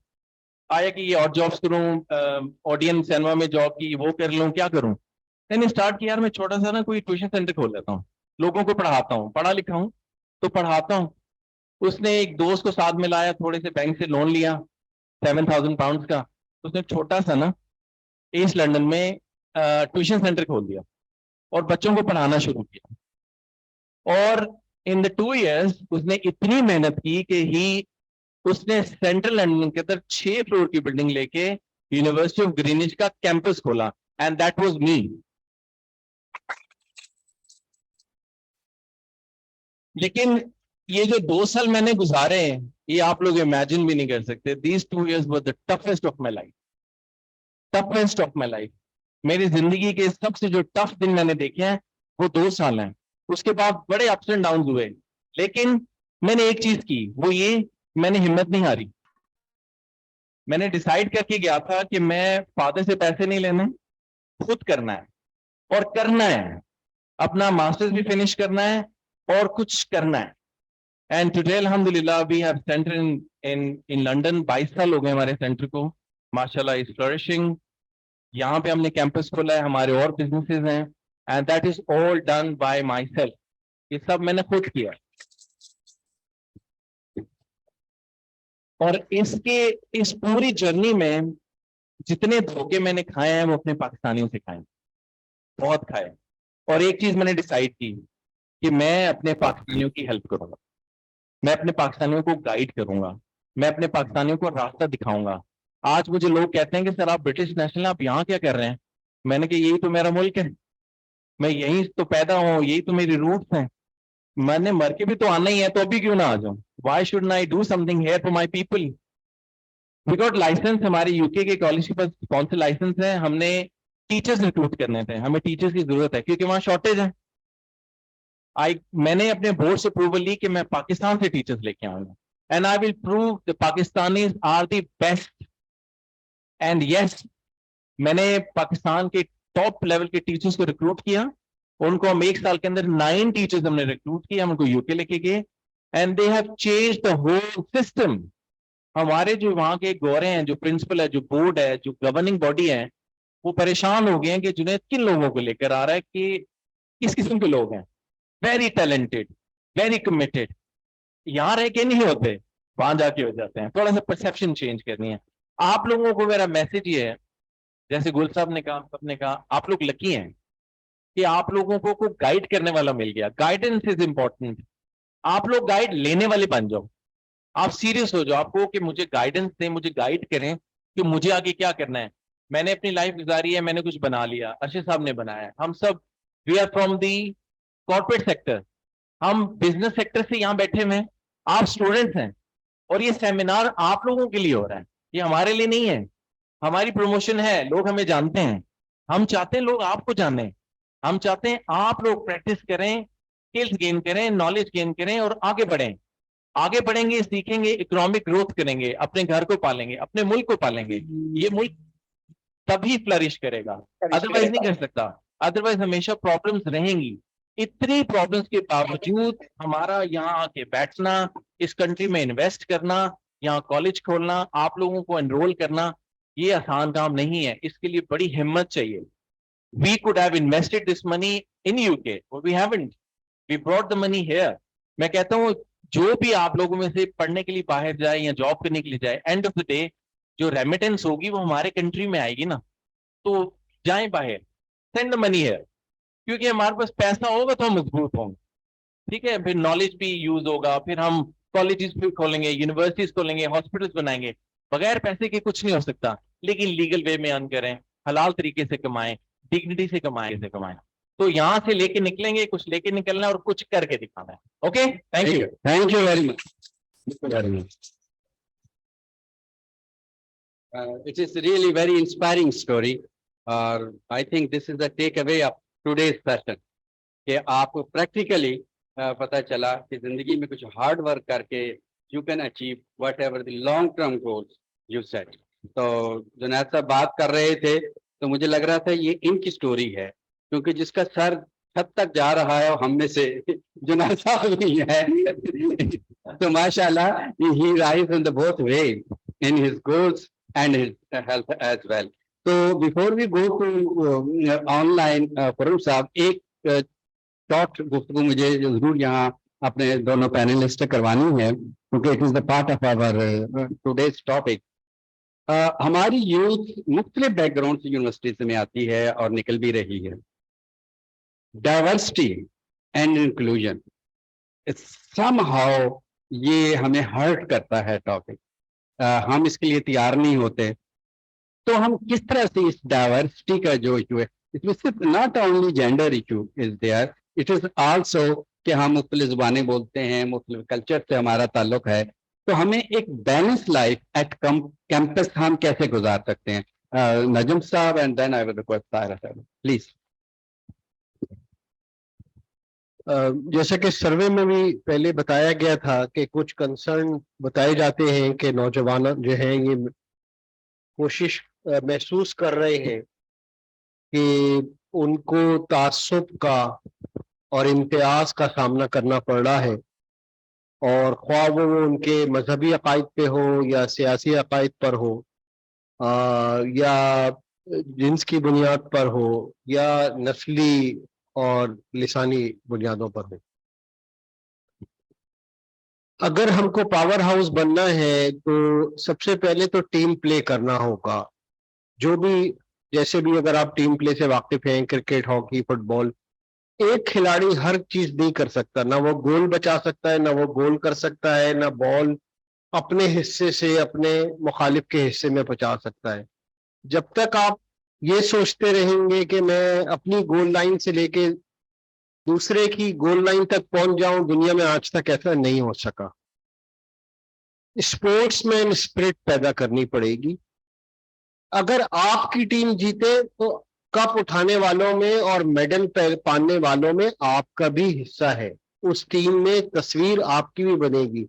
आया कि ये और जॉब्स करूं, ऑडियंस सिनेमा में जॉब की, वो कर लूं, क्या करूं। मैंने स्टार्ट किया यार, मैं छोटा सा ना कोई ट्यूशन सेंटर खोल लेता हूँ, लोगों को पढ़ाता हूँ, पढ़ा लिखा हूँ तो पढ़ाता हूँ। उसने एक दोस्त को साथ मिलाया, थोड़े से बैंक से लोन लिया 7,000 पाउंड का। उसने एक छोटा सा ना ईस्ट लंदन में ट्यूशन सेंटर खोल दिया और बच्चों को पढ़ाना शुरू किया। और इन द 2 years उसने इतनी मेहनत की कि उसने सेंट्रल लंदन के अंदर 6 फ्लोर की बिल्डिंग लेके यूनिवर्सिटी ऑफ ग्रीनिच का कैंपस खोला, एंड दैट वाज मी। लेकिन ये जो 2 साल मैंने गुजारे हैं, ये आप लोग इमेजिन भी नहीं कर सकते। These 2 years were the toughest of my life, toughest of my life. मेरी जिंदगी के सबसे जो टफ दिन मैंने देखे हैं वो 2 साल हैं। उसके बाद बड़े अप्स एंड डाउन हुए, लेकिन मैंने एक चीज की, वो ये, मैंने हिम्मत नहीं हारी। मैंने डिसाइड करके गया था कि मैं फादर से पैसे नहीं लेने, खुद करना है और करना है। अपना मास्टर्स भी फिनिश करना है और कुछ करना है। एंड टुडे अल्हम्दुलिल्लाह we have centre in London. 22 साल हो गए हमारे सेंटर को, माशाल्लाह इज फ्लरिशिंग। यहाँ पे हमने कैंपस खोला है, हमारे और बिजनेसेस हैं, and that is all done by my self. ये सब मैंने खुद किया। और इस पूरी जर्नी में जितने धोखे मैंने खाए हैं वो अपने पाकिस्तानियों से खाए हैं, बहुत खाए। और एक चीज मैंने डिसाइड की कि मैं अपने पाकिस्तानियों की हेल्प करूंगा, मैं अपने पाकिस्तानियों को गाइड करूंगा, मैं अपने पाकिस्तानियों को रास्ता दिखाऊंगा। आज मुझे लोग कहते हैं कि सर आप ब्रिटिश नेशनल, आप यहाँ क्या कर रहे हैं? मैंने कहा यही तो मेरा मुल्क है, मैं यहीं तो पैदा हूँ, यही तो मेरी रूट्स हैं, मैंने मर के भी तो आना ही है, तो अभी क्यों ना आ जाऊं? Why should I do something here for my people? We got licence, हमारे यूके के कॉलेज के पास कौन से लाइसेंस है, हमने टीचर्स रिक्रूट करने थे, हमें टीचर्स की जरूरत है क्योंकि वहां शॉर्टेज है। मैंने अपने बोर्ड से अप्रूवल ली कि मैं पाकिस्तान से टीचर्स लेके आऊंगा, and I will prove the Pakistanis are the best. And yes, मैंने पाकिस्तान के टॉप लेवल के टीचर्स को रिक्रूट किया, उनको हम 1 साल के अंदर 9 टीचर्स हमने रिक्रूट किया, हम उनको यूके लेके गए, and they have change the whole system. हमारे जो वहां के गोरे हैं, जो प्रिंसिपल है, जो बोर्ड है, जो गवर्निंग बॉडी है, वो परेशान हो गए हैं कि जुनैद किन लोगों को लेकर आ रहा है, कि किस किस्म के लोग हैं, वेरी टैलेंटेड, वेरी कमिटेड, यहाँ रह के नहीं होते, वहां जाके हो जाते हैं। थोड़ा सा परसेप्शन चेंज करनी है। आप लोगों को मेरा मैसेज ये है, जैसे गुल साहब ने कहा, सबने कहा, आप लोग लकी हैं कि आप लोगों को गाइड करने वाला मिल गया। Guidance is important. आप लोग गाइड लेने वाले बन जाओ, आप सीरियस हो जाओ, आपको कि मुझे गाइडेंस दें, मुझे गाइड करें कि मुझे आगे क्या करना है। मैंने अपनी लाइफ गुजारी है, मैंने कुछ बना लिया, अर्शद साहब ने बनाया है, हम सब we are from the corporate sector, हम बिजनेस सेक्टर से यहाँ बैठे हुए हैं, आप स्टूडेंट्स हैं, और ये सेमिनार आप लोगों के लिए हो रहा है, ये हमारे लिए नहीं है। हमारी प्रमोशन है, लोग हमें जानते हैं, हम चाहते हैं लोग आपको जाने, हम चाहते हैं आप लोग प्रैक्टिस करें, स्किल्स गेन करें, नॉलेज गेन करें और आगे बढ़ें। आगे बढ़ेंगे, सीखेंगे, इकोनॉमिक ग्रोथ करेंगे, अपने घर को पालेंगे, अपने मुल्क को पालेंगे, ये मुल्क तभी फ्लरिश करेगा, अदरवाइज नहीं कर सकता। अदरवाइज हमेशा प्रॉब्लम्स रहेंगी। इतनी प्रॉब्लम्स के बावजूद हमारा यहाँ आके बैठना, इस कंट्री में इन्वेस्ट करना, यहाँ कॉलेज खोलना, आप लोगों को एनरोल करना, ये आसान काम नहीं है, इसके लिए बड़ी हिम्मत चाहिए। We could have invested this money in UK, but we haven't. We brought the money here. मैं कहता हूँ जो भी आप लोगों में से पढ़ने के लिए बाहर जाए या जॉब करने के लिए जाए, एंड ऑफ द डे जो रेमिटेंस होगी वो हमारे कंट्री में आएगी ना, तो जाएं बाहर, सेंड द मनी हियर, क्योंकि हमारे पास पैसा होगा तो हम मजबूत होंगे, ठीक है, फिर नॉलेज भी यूज होगा, फिर हम कॉलेजेस भी खोलेंगे, यूनिवर्सिटीज खोलेंगे, हॉस्पिटल्स बनाएंगे। बगैर पैसे के कुछ नहीं हो सकता, लेकिन लीगल वे में अर्न करें, हलाल तरीके से कमाएं, डिग्निटी से कमाएं। तो यहाँ से लेके निकलेंगे, कुछ लेके निकलना है और कुछ करके दिखाना है। Okay, thank you. Thank you very much. Very much. It is really very inspiring story. I think this is the takeaway of today's session. कि आपको practically पता चला कि जिंदगी में कुछ hard work करके you can achieve whatever the long term goals you set. तो जुनैद साहब बात कर रहे थे तो मुझे लग रहा था ये इनकी स्टोरी है, क्योंकि जिसका सर छत तक जा रहा है और हम में से जुनैद साहब ही है। तो माशाल्लाह he rise in the both way in his goals and his health as well. तो before we go to online, Farooq साहब एक शॉर्ट गुफ्तगू मुझे जरूर यहाँ अपने दोनों पैनलिस्ट से करवानी है, क्योंकि it is the part of our today's topic. हमारी यूथ मुख्तलिफ बैकग्राउंड से यूनिवर्सिटीज में आती है और निकल भी रही है। डाइवर्सिटी एंड इंक्लूजन, समहाउ ये हमें हर्ट करता है टॉपिक, हम इसके लिए तैयार नहीं होते। तो हम किस तरह से इस डाइवर्सिटी का जो इशू है, इसमें सिर्फ not only gender issue is there, it is also कि हम मुख्तलिफ ज़ुबानें बोलते हैं, मुख्तलिफ कल्चर से हमारा ताल्लुक है, तो हमें एक बैलेंस लाइफ एट कैंपस हम कैसे गुजार सकते हैं? Najam sahab and then I will request Saira sahab, please. जैसा कि सर्वे में भी पहले बताया गया था कि कुछ कंसर्न बताए जाते हैं कि नौजवान जो है ये कोशिश महसूस कर रहे हैं कि उनको तासुब का और इम्तियाज का सामना करना पड़ रहा है, और ख्वाह वो उनके मजहबी अकायद पे हो या सियासी अकायद पर हो, या जिन्स की बुनियाद पर हो या नस्ली और लिसानी बुनियादों पर हो। अगर हमको पावर हाउस बनना है तो सबसे पहले तो टीम प्ले करना होगा। जो भी, जैसे भी अगर आप टीम प्ले से वाकिफ हैं, क्रिकेट, हॉकी, फुटबॉल, एक खिलाड़ी हर चीज नहीं कर सकता। ना वो गोल बचा सकता है, ना वो गोल कर सकता है, ना बॉल अपने हिस्से से अपने मुखालिफ के हिस्से में पहुंचा सकता है। जब तक आप ये सोचते रहेंगे कि मैं अपनी गोल लाइन से लेके दूसरे की गोल लाइन तक पहुंच जाऊं, दुनिया में आज तक ऐसा नहीं हो सका। स्पोर्ट्समैन स्पिरिट पैदा करनी पड़ेगी। अगर आपकी टीम जीते तो कप उठाने वालों में और मेडल पाने वालों में आपका भी हिस्सा है। उस टीम में तस्वीर आपकी भी बनेगी,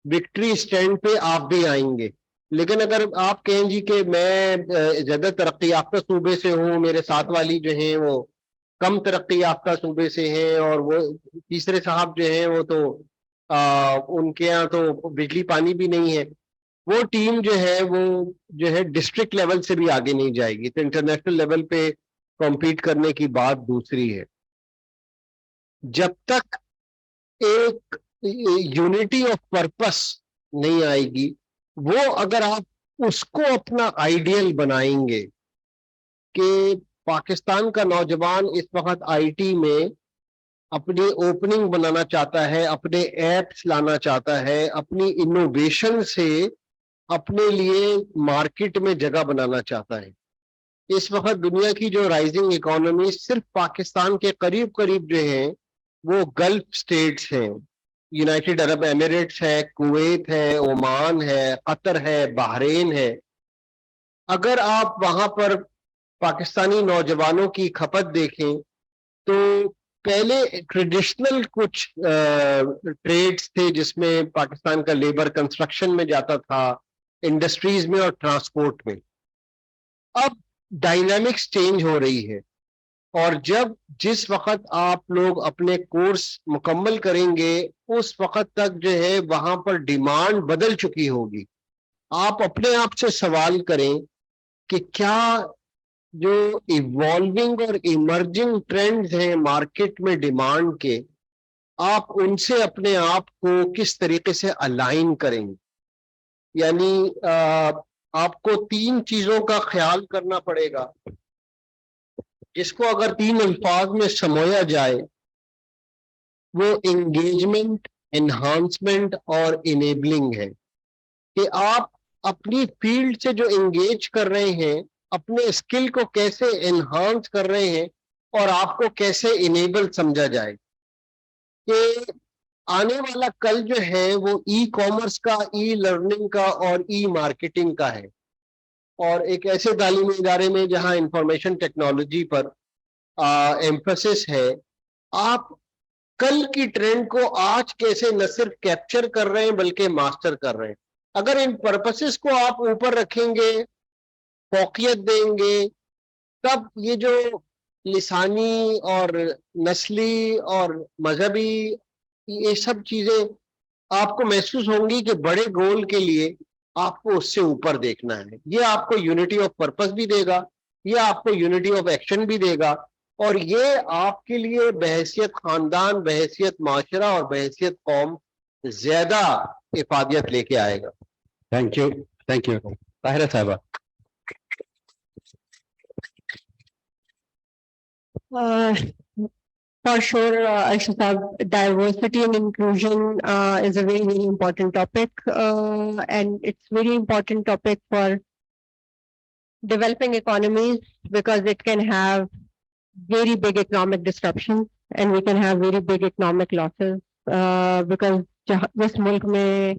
विक्ट्री स्टैंड पे आप भी आएंगे। लेकिन अगर आप कहें जी कि मैं ज्यादा तरक्की याफ्ता सूबे से हूँ, मेरे साथ वाली जो है वो कम तरक्की याफ्ता सूबे से हैं, और वो तीसरे साहब जो है वो तो उनके यहाँ तो बिजली पानी भी नहीं है, वो टीम जो है वो जो है डिस्ट्रिक्ट लेवल से भी आगे नहीं जाएगी। तो इंटरनेशनल लेवल पे कॉम्पीट करने की बात दूसरी है। जब तक एक यूनिटी ऑफ पर्पस नहीं आएगी, वो अगर आप उसको अपना आइडियल बनाएंगे कि पाकिस्तान का नौजवान इस वक्त आईटी में अपनी ओपनिंग बनाना चाहता है, अपने एप्स लाना चाहता है, अपनी इनोवेशन से अपने लिए मार्केट में जगह बनाना चाहता है। इस वक्त दुनिया की जो राइजिंग इकोनॉमी सिर्फ पाकिस्तान के करीब करीब जो है वो गल्फ स्टेट्स हैं, यूनाइटेड अरब एमिरेट्स है, कुवैत है, ओमान है, कतर है, बहरीन है। अगर आप वहां पर पाकिस्तानी नौजवानों की खपत देखें तो पहले ट्रेडिशनल कुछ ट्रेड्स थे जिसमें पाकिस्तान का लेबर कंस्ट्रक्शन में जाता था, इंडस्ट्रीज में और ट्रांसपोर्ट में। अब डायनामिक्स चेंज हो रही है, और जब जिस वक्त आप लोग अपने कोर्स मुकम्मल करेंगे उस वक्त तक जो है वहां पर डिमांड बदल चुकी होगी। आप अपने आप से सवाल करें कि क्या जो इवॉल्विंग और इमर्जिंग ट्रेंड्स हैं मार्केट में डिमांड के, आप उनसे अपने आप को किस तरीके से अलाइन करेंगे। यानी आपको 3 चीजों का ख्याल करना पड़ेगा, जिसको अगर 3 अल्फाज में समोया जाए वो एंगेजमेंट, एनहांसमेंट और इनेबलिंग है। कि आप अपनी फील्ड से जो एंगेज कर रहे हैं, अपने स्किल को कैसे एनहांस कर रहे हैं और आपको कैसे इनेबल समझा जाए। कि आने वाला कल जो है वो ई कॉमर्स का, ई लर्निंग का और ई मार्केटिंग का है, और एक ऐसे तालीमी इदारे में जहां इंफॉर्मेशन टेक्नोलॉजी पर एम्फेसिस है, आप कल की ट्रेंड को आज कैसे न सिर्फ कैप्चर कर रहे हैं बल्कि मास्टर कर रहे हैं। अगर इन पर्पसेस को आप ऊपर रखेंगे, फौकियत देंगे, तब ये जो लिसानी और नस्ली और मजहबी ये सब चीजें आपको महसूस होंगी कि बड़े गोल के लिए आपको उससे ऊपर देखना है। ये आपको यूनिटी ऑफ पर्पस भी देगा, ये आपको यूनिटी ऑफ एक्शन भी देगा, और ये आपके लिए बहैसियत खानदान, बहैसियत माशरा और बहैसियत कौम ज्यादा इफादियत लेके आएगा। थैंक यू ताहिरा साहबा। For sure, Aisha Saab, diversity and inclusion is a very, very important topic, and it's very important topic for developing economies because it can have very big economic disruptions and we can have very big economic losses because जिस मुल्क में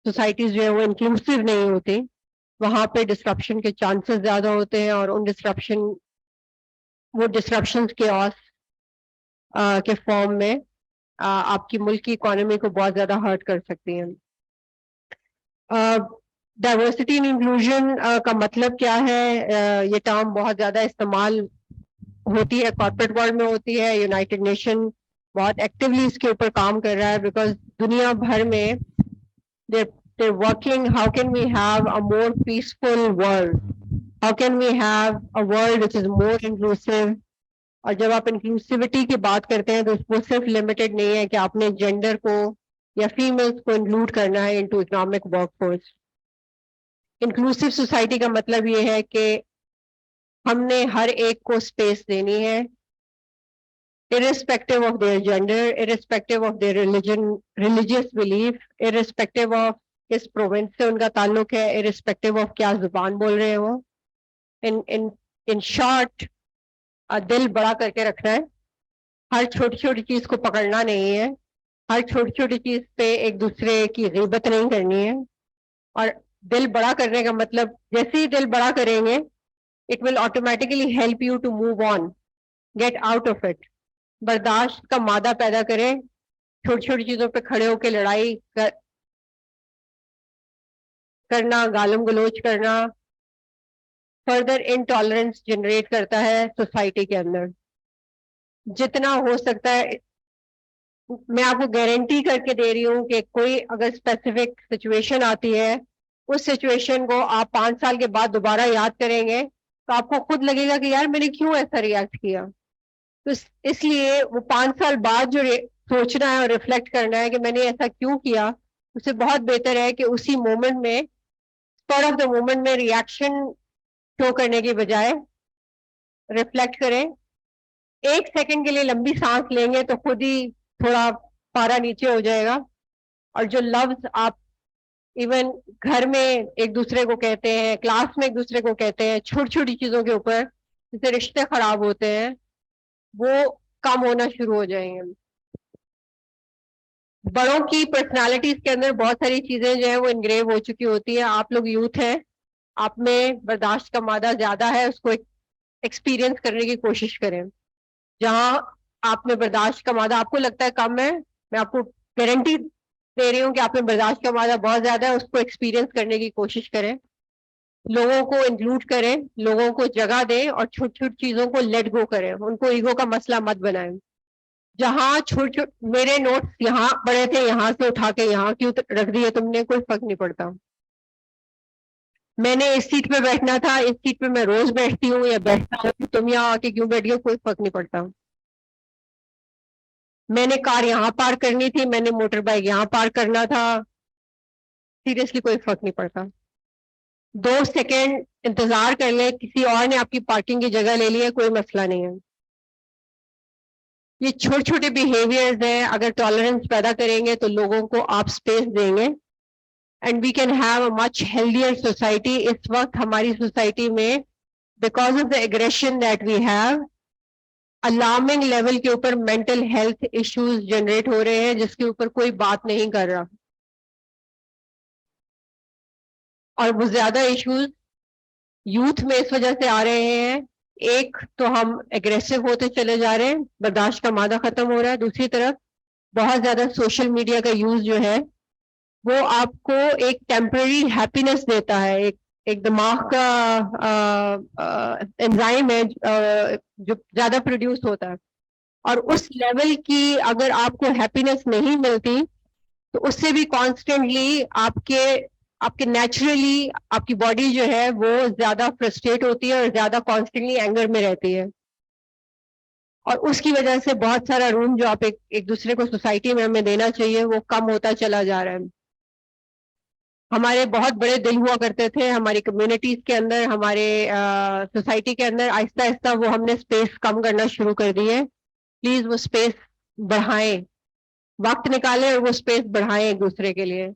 societies जो है वो inclusive नहीं होती, वहाँ पे disruption के chances ज़्यादा होते हैं, और उन disruptions chaos के फॉर्म में आपकी मुल्क की इकोनॉमी को बहुत ज्यादा हर्ट कर सकती हैं। डाइवर्सिटी एंड इंक्लूजन का मतलब क्या है? ये टर्म बहुत ज्यादा इस्तेमाल होती है, कॉर्पोरेट वर्ल्ड में होती है, यूनाइटेड नेशन बहुत एक्टिवली इसके ऊपर काम कर रहा है बिकॉज दुनिया भर में they're working. How can we have a more peaceful world? How can we have a world which is more inclusive? और जब आप इंक्लूसिविटी की बात करते हैं तो वो सिर्फ लिमिटेड नहीं है कि आपने जेंडर को या फीमेल्स को इंक्लूड करना है into economic workforce. Inclusive society का मतलब ये है कि हमने हर एक को स्पेस देनी है, irrespective of their gender, irrespective of their religious belief, irrespective of किस प्रोविंस से उनका ताल्लुक है, irrespective of क्या जुबान बोल रहे हो। in short, दिल बड़ा करके रखना है, हर छोटी छोटी चीज को पकड़ना नहीं है, हर छोटी छोटी चीज पे एक दूसरे की गीबत नहीं करनी है। और दिल बड़ा करने का मतलब जैसे ही दिल बड़ा करेंगे, it will automatically help you to move on, get out of it। बर्दाश्त का मादा पैदा करें, छोटी छोटी चीजों पे खड़े होकर लड़ाई करना, गालम गलोच करना, फर्दर इनटॉलरेंस जनरेट करता है सोसाइटी के अंदर। जितना हो सकता है, मैं आपको गारंटी करके दे रही हूँ कि कोई अगर स्पेसिफिक सिचुएशन आती है, उस सिचुएशन को आप 5 साल के बाद दोबारा याद करेंगे तो आपको खुद लगेगा कि यार मैंने क्यों ऐसा रिएक्ट किया। तो इसलिए वो 5 साल बाद जो सोचना है और रिफ्लेक्ट करना है कि मैंने ऐसा क्यों किया, उससे बहुत बेहतर है कि उसी मोमेंट में, स्पर ऑफ द मोमेंट में रिएक्शन शो करने के बजाय रिफ्लेक्ट करें। 1 सेकंड के लिए लंबी सांस लेंगे तो खुद ही थोड़ा पारा नीचे हो जाएगा। और जो लफ्ज आप इवन घर में एक दूसरे को कहते हैं, क्लास में एक दूसरे को कहते हैं, छोटी छोटी चीजों के ऊपर जिससे रिश्ते खराब होते हैं, वो कम होना शुरू हो जाएंगे। बड़ों की पर्सनालिटीज के अंदर बहुत सारी चीजें जो है वो इनग्रेव हो चुकी होती है। आप लोग यूथ हैं, आप में बर्दाश्त का मादा ज्यादा है, उसको एक्सपीरियंस करने की कोशिश करें। जहां आप में बर्दाश्त का मादा आपको लगता है कम है, मैं आपको गारंटी दे रही हूँ कि आप में बर्दाश्त का मादा बहुत ज्यादा है, उसको एक्सपीरियंस करने की कोशिश करें। लोगों को इंक्लूड करें, लोगों को जगह दें और छोटी छोटी चीजों को लेट गो करें, उनको ईगो का मसला मत बनाएं। जहां छोटे मेरे नोट्स यहाँ पड़े थे, यहाँ से उठा के यहाँ क्यों रख दिए तुमने, कोई फर्क नहीं पड़ता। मैंने इस सीट पे बैठना था, इस सीट पे मैं रोज बैठती हूँ या बैठता हूँ, तुम यहाँ आके क्यों बैठ गए, कोई फर्क नहीं पड़ता। मैंने कार यहाँ पार्क करनी थी, मैंने मोटर बाइक यहाँ पार्क करना था, सीरियसली कोई फर्क नहीं पड़ता। 2 सेकेंड इंतजार कर ले, किसी और ने आपकी पार्किंग की जगह ले ली है, कोई मसला नहीं है। ये छोटे छोटे बिहेवियर्स हैं, अगर टॉलरेंस पैदा करेंगे तो लोगों को आप स्पेस देंगे and we can have a much healthier society. इस वक्त हमारी सोसाइटी में because of the aggression that we have, alarming level के ऊपर मेंटल हेल्थ इश्यूज जनरेट हो रहे हैं जिसके ऊपर कोई बात नहीं कर रहा। और वो ज्यादा इश्यूज यूथ में इस वजह से आ रहे हैं, एक तो हम एग्रेसिव होते चले जा रहे हैं, बर्दाश्त का मादा खत्म हो रहा है, दूसरी तरफ बहुत ज्यादा सोशल मीडिया का यूज जो है वो आपको एक टेम्पररी हैप्पीनेस देता है, एक दिमाग का एंजाइम है जो ज्यादा प्रोड्यूस होता है, और उस लेवल की अगर आपको हैप्पीनेस नहीं मिलती तो उससे भी कॉन्स्टेंटली आपके नेचुरली आपकी बॉडी जो है वो ज्यादा फ्रस्ट्रेट होती है और ज्यादा कॉन्स्टेंटली एंगर में रहती है। और उसकी वजह से बहुत सारा रूम जो आप एक दूसरे को सोसाइटी में हमें देना चाहिए वो कम होता चला जा रहा है। हमारे बहुत बड़े दिल हुआ करते थे हमारी कम्युनिटीज के अंदर, हमारे सोसाइटी के अंदर, आहिस्ता आहिस्ता वो हमने स्पेस कम करना शुरू कर दी है। प्लीज वो स्पेस बढ़ाएं, वक्त निकालें और वो स्पेस बढ़ाएं एक दूसरे के लिए,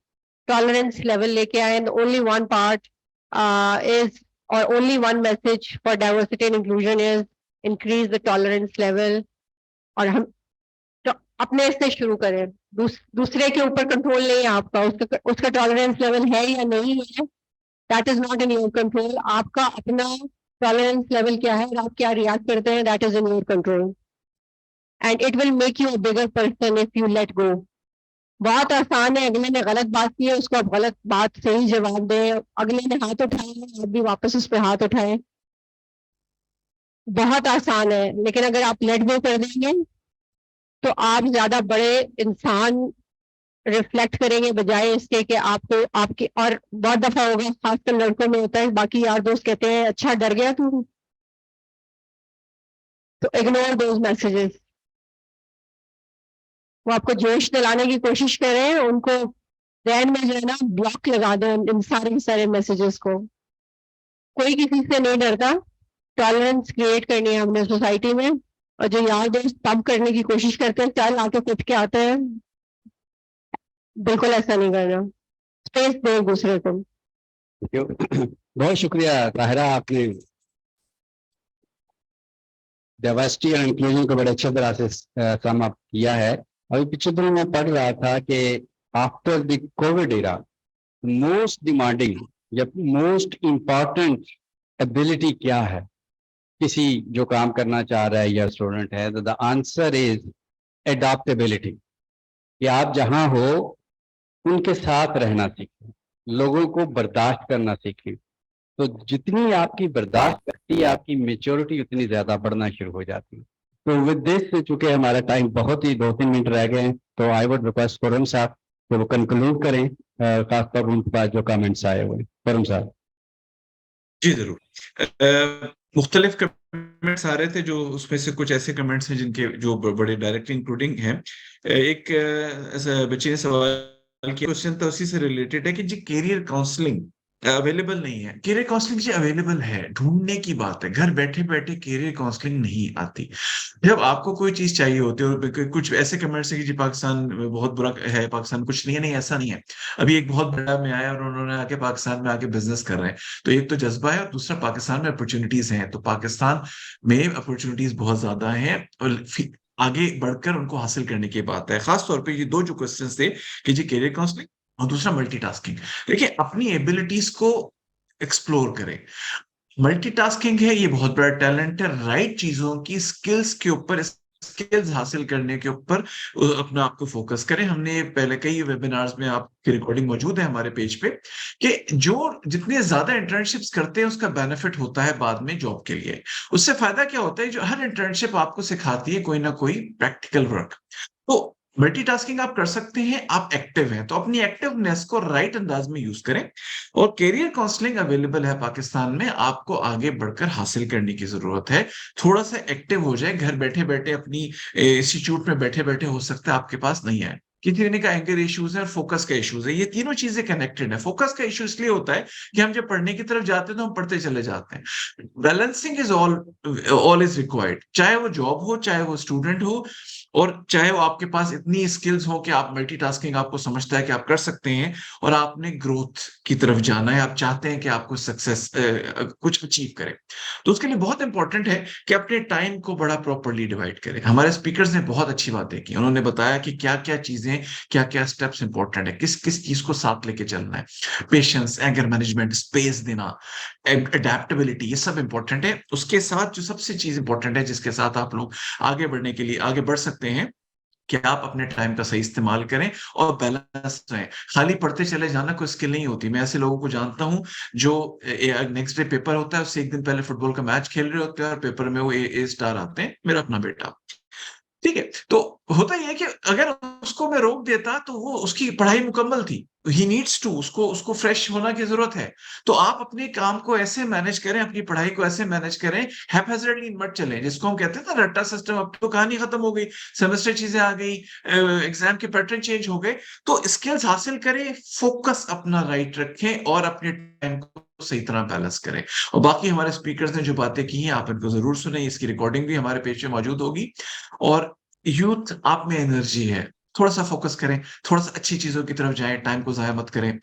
टॉलरेंस लेवल लेके आए। ओनली वन पार्ट इज और only one message for diversity and inclusion is increase the tolerance level. और हम तो अपने से शुरू करें, दूसरे के ऊपर कंट्रोल नहीं है आपका, उसका टॉलरेंस लेवल है या नहीं है, that is not in your control. आपका अपना टॉलरेंस लेवल क्या है और आप क्या रिएक्ट करते हैं, that is in your control and it will make you a bigger person if you let go. बहुत आसान है, अगले ने गलत बात की है उसको आप गलत बात से ही जवाब दें, अगले ने हाथ उठाया है आप भी वापस उस पर हाथ उठाएं, बहुत आसान है। लेकिन अगर आप लेट गो कर देंगे तो आप ज्यादा बड़े इंसान रिफ्लेक्ट करेंगे, बजाय इसके कि आपको आपकी, और बहुत दफा होगा खासकर लड़कों में होता है, बाकी यार दोस्त कहते हैं अच्छा डर गया तू, तो इग्नोर दोज मैसेजेस। वो आपको जोश दिलाने की कोशिश कर रहे हैं, उनको जहन में जो है ना ब्लॉक लगा दो इन सारे मैसेजेस को। कोई किसी से नहीं डरता, टॉलरेंस क्रिएट करनी है हमने सोसाइटी में, और जो यार दोस्त पंप करने की कोशिश करते हैं चल आके कुछ के आते हैं, बिल्कुल ऐसा नहीं करना, स्पेस दो एक दूसरे को। बहुत शुक्रिया ताहिरा, आपने डाइवर्सिटी और इंक्लूजन को बड़े अच्छे तरह से सम अप किया है। अभी पिछले दिनों मैं पढ़ रहा था कि after the Covid era most demanding या मोस्ट इम्पॉर्टेंट एबिलिटी क्या है किसी जो काम करना चाह रहा है या स्टूडेंट है, तो द आंसर इज एडाप्टेबिलिटी, कि आप जहां हो उनके साथ रहना सीखें, लोगों को बर्दाश्त करना सीखें। तो जितनी आपकी बर्दाश्त करती है, आपकी मेच्योरिटी उतनी ज्यादा बढ़ना शुरू हो जाती है। तो विद दिस, चूंकि हमारा टाइम बहुत ही 2-3 मिनट रह गए हैं, तो आई वुड रिक्वेस्ट फॉरम साहब कि वो कंक्लूड करें, खासतौर पर उनके पास जो कमेंट्स आए हुए। फॉरम साहब। जी जरूर। मुख्तलिफ कमेंट्स आ रहे थे, जो उसमें से कुछ ऐसे कमेंट्स हैं जिनके जो बड़े डायरेक्टली इंक्लूडिंग हैं। एक ऐसा बच्चे ने सवाल किया, क्वेश्चन तो उसी से रिलेटेड है कि जी कैरियर काउंसलिंग अवेलेबल नहीं है। कैरियर काउंसलिंग जी अवेलेबल है, ढूंढने की बात है, घर बैठे बैठे कैरियर काउंसलिंग नहीं आती। जब आपको कोई चीज चाहिए होती है, और कुछ ऐसे कमेंट्स है कि जी पाकिस्तान में बहुत बुरा है, पाकिस्तान कुछ नहीं है, नहीं ऐसा नहीं है। अभी एक बहुत बड़ा में आया और उन्होंने आके पाकिस्तान में आके बिजनेस कर रहे हैं, तो एक तो जज्बा है और दूसरा पाकिस्तान में अपॉर्चुनिटीज हैं। तो पाकिस्तान में अपॉर्चुनिटीज बहुत ज्यादा हैं और आगे बढ़कर उनको हासिल करने की बात है। खासतौर पे ये दो जो क्वेश्चन थे कि जी कैरियर काउंसलिंग और दूसरा मल्टीटास्किंग, देखिए अपनी एबिलिटीज को एक्सप्लोर करें। मल्टीटास्किंग है, ये बहुत बड़ा टैलेंट है। राइट चीजों की स्किल्स के ऊपर, स्किल्स हासिल करने के ऊपर अपना आपको फोकस करें। हमने पहले कई वेबिनार्स में, आपकी रिकॉर्डिंग मौजूद है हमारे पेज पे, कि जो जितने ज्यादा इंटर्नशिप्स करते हैं उसका बेनिफिट होता है बाद में जॉब के लिए। उससे फायदा क्या होता है, जो हर इंटर्नशिप आपको सिखाती है कोई ना कोई प्रैक्टिकल वर्क। तो मल्टीटास्किंग आप कर सकते हैं, आप एक्टिव हैं तो अपनी एक्टिवनेस को राइट अंदाज में यूज करें। और कैरियर काउंसलिंग अवेलेबल है पाकिस्तान में, आपको आगे बढ़कर हासिल करने की जरूरत है। थोड़ा सा एक्टिव हो जाए, घर बैठे बैठे अपनी इंस्टीट्यूट में बैठे बैठे हो सकता है आपके पास नहीं है। किसी का एंगर इश्यूज है और फोकस का इश्यूज है, ये तीनों चीजें कनेक्टेड है। फोकस का इश्यू इसलिए होता है कि हम जब पढ़ने की तरफ जाते हैं तो हम पढ़ते चले जाते हैं। Balancing is all is required, चाहे वो जॉब हो, चाहे वो स्टूडेंट हो, और चाहे वो आपके पास इतनी स्किल्स हो कि आप मल्टीटास्किंग आपको समझता है कि आप कर सकते हैं और आपने ग्रोथ की तरफ जाना है, आप चाहते हैं कि आपको सक्सेस कुछ अचीव करें, तो उसके लिए बहुत इंपॉर्टेंट है कि अपने टाइम को बड़ा प्रॉपरली डिवाइड करें। हमारे स्पीकर्स ने बहुत अच्छी बातें की, उन्होंने बताया कि क्या क्या चीजें, क्या क्या स्टेप्स इंपॉर्टेंट है, किस किस चीज को साथ लेके चलना है। पेशेंस, एंगर मैनेजमेंट, स्पेस देना, एडेप्टेबिलिटी, ये सब इंपॉर्टेंट है। उसके साथ जो सबसे चीज इंपॉर्टेंट है जिसके साथ आप लोग आगे बढ़ने के लिए आगे बढ़ सकते हैं, कि आप अपने टाइम का सही इस्तेमाल करें और बैलेंस रहें। खाली पढ़ते चले जाना कोई स्किल नहीं होती। मैं ऐसे लोगों को जानता हूं जो नेक्स्ट डे पेपर होता है, उससे एक दिन पहले फुटबॉल का मैच खेल रहे होते हैं और पेपर में वो ए स्टार आते हैं। मेरा अपना बेटा, ठीक है। तो होता ही है कि अगर उसको मैं रोक देता तो वो, उसकी पढ़ाई मुकम्मल थी, ही नीड्स टू, उसको फ्रेश होना की जरूरत है। तो आप अपने काम को ऐसे मैनेज करें, अपनी पढ़ाई को ऐसे मैनेज करें, हैपहैजर्डली मत चलें, जिसको हम कहते हैं ना रट्टा सिस्टम। अब तो कहानी खत्म हो गई, सेमेस्टर चीजें आ गई, एग्जाम के पैटर्न चेंज हो गए। तो स्किल्स हासिल करें, फोकस अपना राइट रखें और अपने टाइम को सही तरह बैलेंस करें। और बाकी हमारे स्पीकर्स ने जो बातें की हैं आप इनको जरूर सुने, इसकी रिकॉर्डिंग भी हमारे पेज पे मौजूद होगी। और यूथ आप में एनर्जी है, थोड़ा सा फोकस करें, थोड़ा सा अच्छी चीजों की तरफ जाएं, टाइम को जाया मत करें।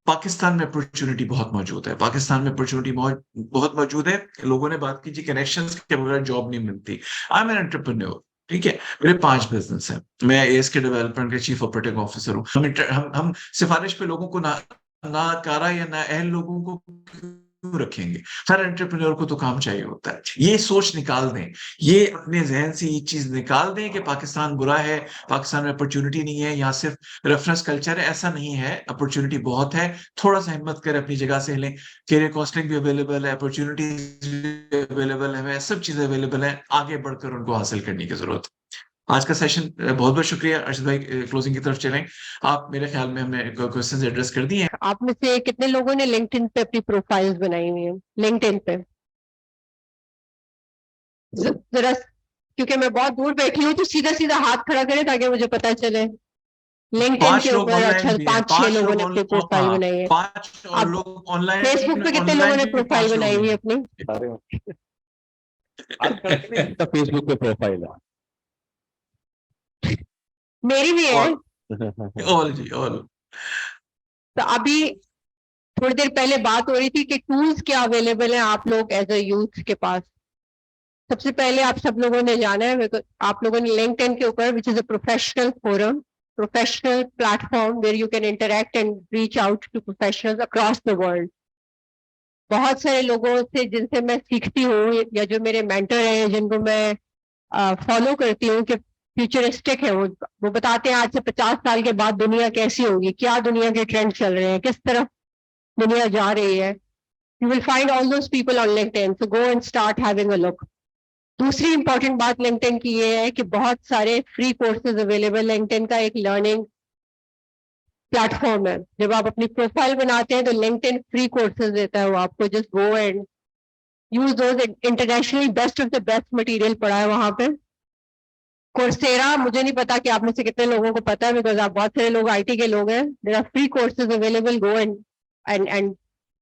पाकिस्तान में अपॉर्चुनिटी बहुत मौजूद है, पाकिस्तान में अपॉर्चुनिटी बहुत मौजूद है। लोगों ने बात की जी कनेक्शंस के बगैर जॉब नहीं मिलती। आई एम एन एंटरप्रेन्योर, ठीक है, मेरे 5 बिजनेस हैं, मैं एएसके डेवलपमेंट के चीफ ऑपरेटिंग ऑफिसर हूँ। हम सिफारिश पे लोगों को नाकारा या नाअहल लोगों को क्यों रखेंगे? हर एंटरप्रेन्योर को तो काम चाहिए होता है। ये सोच निकाल दें, ये अपने जहन से ये चीज निकाल दें कि पाकिस्तान बुरा है, पाकिस्तान में अपॉर्चुनिटी नहीं है, यहाँ सिर्फ रेफरेंस कल्चर है। ऐसा नहीं है, अपॉर्चुनिटी बहुत है। थोड़ा सा हिम्मत करें, अपनी जगह से हिलें। कैरियर काउंसलिंग भी अवेलेबल है, अपॉर्चुनिटीज भी अवेलेबल है, सब चीजें अवेलेबल है। आगे बढ़कर उनको हासिल करने की जरूरत है। आज का सेशन बहुत बहुत शुक्रिया। अर्शद भाई क्लोजिंग की तरफ चलें आप। मेरे ख्याल में हमने क्वेश्चंस एड्रेस कर दिए हैं। आप में से कितने लोगों ने लिंक्डइन पे अपनी प्रोफाइल्स बनाई हुई है? लिंक्डइन पे जरा, क्योंकि मैं बहुत दूर बैठी हूँ, तो सीधा सीधा हाथ खड़ा करें ताकि मुझे पता चले। लिंक्डइन के 5 लोग ऊपर ऑनलाइन अच्छा भी हैं, 5-6 5 लोगों लोग ने अपनी प्रोफाइल हाँ, बनाई है। 5 और आप लोग ऑनलाइन, फेसबुक पे कितने लोगों ने ऑनलाइन भी प्रोफाइल 5 लोग बनाई हुई है हैं। अपनी? आपका फेसबुक पे प्रोफाइल मेरी भी है। है। ऑल जी ऑल। तो अभी थोड़ी देर पहले बात हो रही थी कि टूल्स क्या अवेलेबल हैं आप लोग एज अ यूथ के पास। सबसे पहले आप सब लोगों ने जाना है, आप लोगों ने लिंक्डइन के ऊपर, which is a professional forum, professional platform where you can interact and reach out to professionals across the world. बहुत सारे लोगों से जिनसे मैं सीखती हूँ या जो मेरे मेंटर हैं, जिनको मैं फॉलो करती हूँ कि फ्यूचरिस्टिक है, वो बताते हैं आज से 50 साल के बाद दुनिया कैसी होगी, क्या दुनिया के ट्रेंड चल रहे हैं, किस तरफ दुनिया जा रही है। You will find all those people on LinkedIn, so go and start having a look. दूसरी इंपॉर्टेंट बात लिंक्डइन की ये है कि बहुत सारे फ्री कोर्सेज अवेलेबल। लिंक्डइन का एक लर्निंग प्लेटफॉर्म है। जब आप अपनी प्रोफाइल बनाते हैं तो लिंक्डइन फ्री कोर्सेज देता है, वो आपको just go and use those. Internationally best of the best material पड़ा है वहां पे। कोर्सेरा, मुझे नहीं पता कि आप में से कितने लोगों को पता है, बिकॉज आप बहुत सारे लोग आईटी के लोग हैं। There are free courses available, go and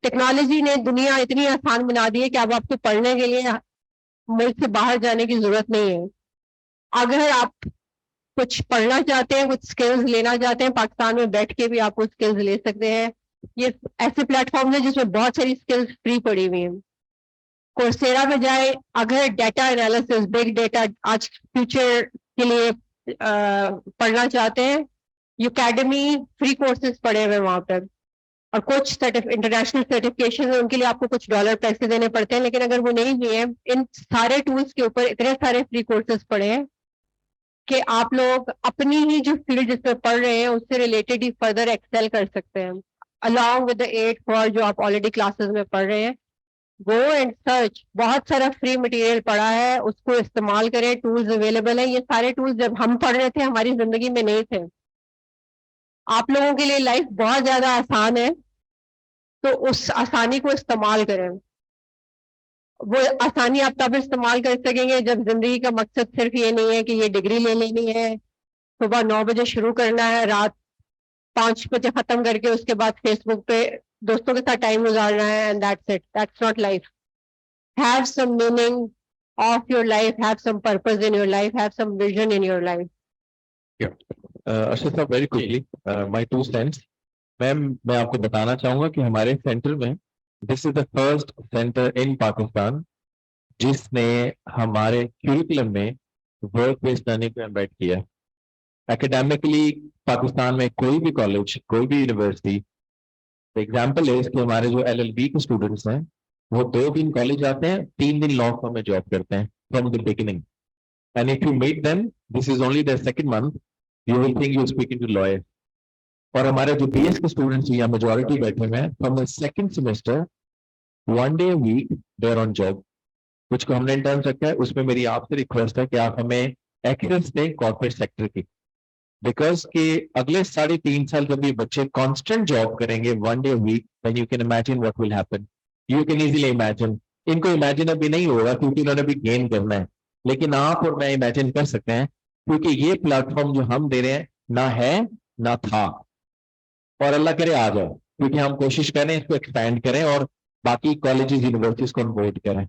technology ने दुनिया इतनी आसान बना दी है कि अब आपको पढ़ने के लिए मुल्क से बाहर जाने की जरूरत नहीं है। अगर आप कुछ पढ़ना चाहते हैं, कुछ स्किल्स लेना चाहते हैं, पाकिस्तान में बैठ के भी आप वो स्किल्स ले सकते हैं। ये ऐसे प्लेटफॉर्म है जिसमें बहुत सारी स्किल्स फ्री पड़ी हुई हैं। कोर्सेरा में जाए, अगर डेटा एनालिसिस, बिग डेटा आज फ्यूचर के लिए पढ़ना चाहते हैं, यूकेडमी फ्री कोर्सेज पड़े हुए वहां पर। और कुछ इंटरनेशनल सर्टिफिकेशन है, उनके लिए आपको कुछ डॉलर पैसे देने पड़ते हैं, लेकिन अगर वो नहीं भी है, इन सारे टूल्स के ऊपर इतने सारे फ्री कोर्सेज पड़े हैं कि आप लोग अपनी ही जो फील्ड जिसमें पढ़ रहे हैं उससे रिलेटेड ही फर्दर एक्सेल कर सकते हैं, अलॉन्ग विद द 8 फॉर जो आप ऑलरेडी क्लासेस में पढ़ रहे हैं। गो एंड सर्च, बहुत सारा फ्री मटेरियल पड़ा है, उसको इस्तेमाल करें। टूल्स अवेलेबल है। ये सारे टूल्स जब हम पढ़ रहे थे हमारी जिंदगी में नहीं थे। आप लोगों के लिए लाइफ बहुत ज्यादा आसान है, तो उस आसानी को इस्तेमाल करें। वो आसानी आप तब इस्तेमाल कर सकेंगे जब जिंदगी का मकसद सिर्फ ये नहीं है कि ये डिग्री ले लेनी है, सुबह 9 बजे शुरू करना है, रात 5 बजे खत्म करके उसके बाद फेसबुक पे दोस्तों के साथ टाइम गुजारना है, and that's it. That's not life. Have some meaning of your life, have some purpose in your life, have some vision in your life. Arshad साहब, very quickly my 2 cents. Ma'am, मैं आपको बताना चाहूंगा कि हमारे सेंटर में this is the first centre in Pakistan जिसने हमारे क्यूरिकुलम में वर्क बेस्ड लर्निंग को एम्बेड किया है। एकेडमिकली पाकिस्तान में कोई भी कॉलेज, कोई भी यूनिवर्सिटी, एग्जाम्पल है कि हमारे जो LLB के स्टूडेंट्स हैं वो 2 दिन कॉलेज आते हैं, 3 दिन लॉ फर्म में जॉब करते हैं from the beginning. And if you meet them, this is only their second month, you will think you speaking to lawyer. और हमारे जो BS के स्टूडेंट्स या मेजोरिटी बैठे हुए हैं, from the second semester 1 day a week they are on job, कुछ को हमने इंटर्न रखा है। उसमें मेरी आपसे रिक्वेस्ट है कि आप हमें एक्सेस दें कॉर्पोरेट सेक्टर की, बिकॉज के अगले 3.5 साल जब ये बच्चे कांस्टेंट जॉब करेंगे 1 day a week, then you can imagine what will happen. You can easily imagine. इनको इमेजिन अभी नहीं होगा क्योंकि इन्होंने अभी गेन करना है, लेकिन आप और मैं इमेजिन कर सकते हैं क्योंकि ये प्लेटफॉर्म जो हम दे रहे हैं ना है ना था, और अल्लाह करे आ जाए, क्योंकि हम कोशिश करें इसको एक्सपैंड करें और बाकी कॉलेजेस यूनिवर्सिटीज को ऑनबोर्ड करें।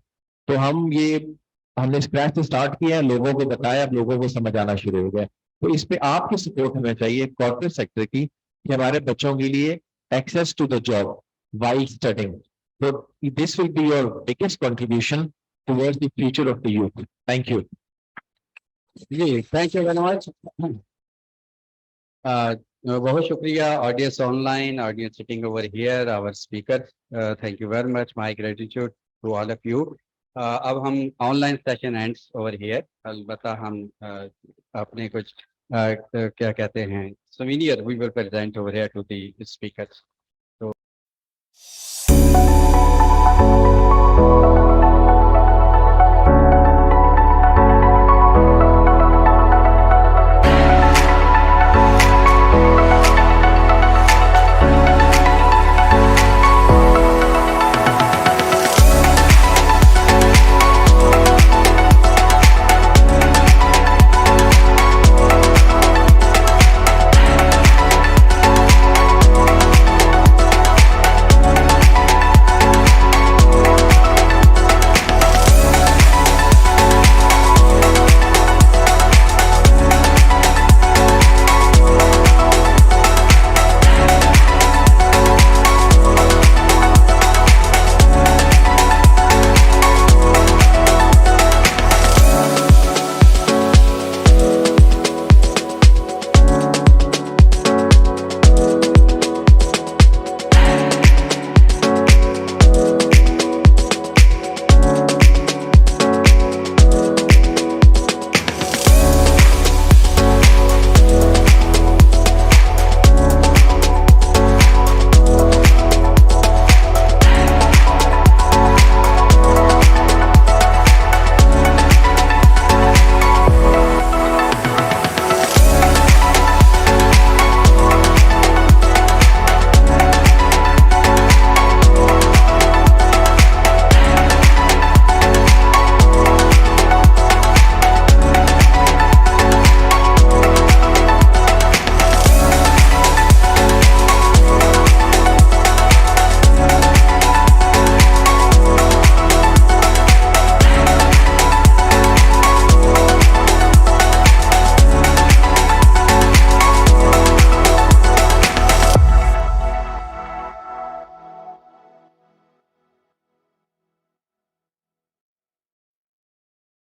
तो हमने स्क्रैच से स्टार्ट किया है, लोगों को बताया, अब लोगों को समझ आना शुरू हो गया। तो इस पे आपकी सपोर्ट हमें चाहिए कॉर्पोरेट सेक्टर की, कि हमारे बच्चों के लिए access to the job while studying. So this will be your biggest contribution towards the future of the youth. Thank you. जी, थैंक यू वेरी मच। बहुत शुक्रिया audience online, audience sitting over here, our speaker, thank you very much, my gratitude to all of you. अब हम online session ends over here. अलबत्ता हम अपने कुछ क्या कहते हैं, souvenir we will present over here to the speakers.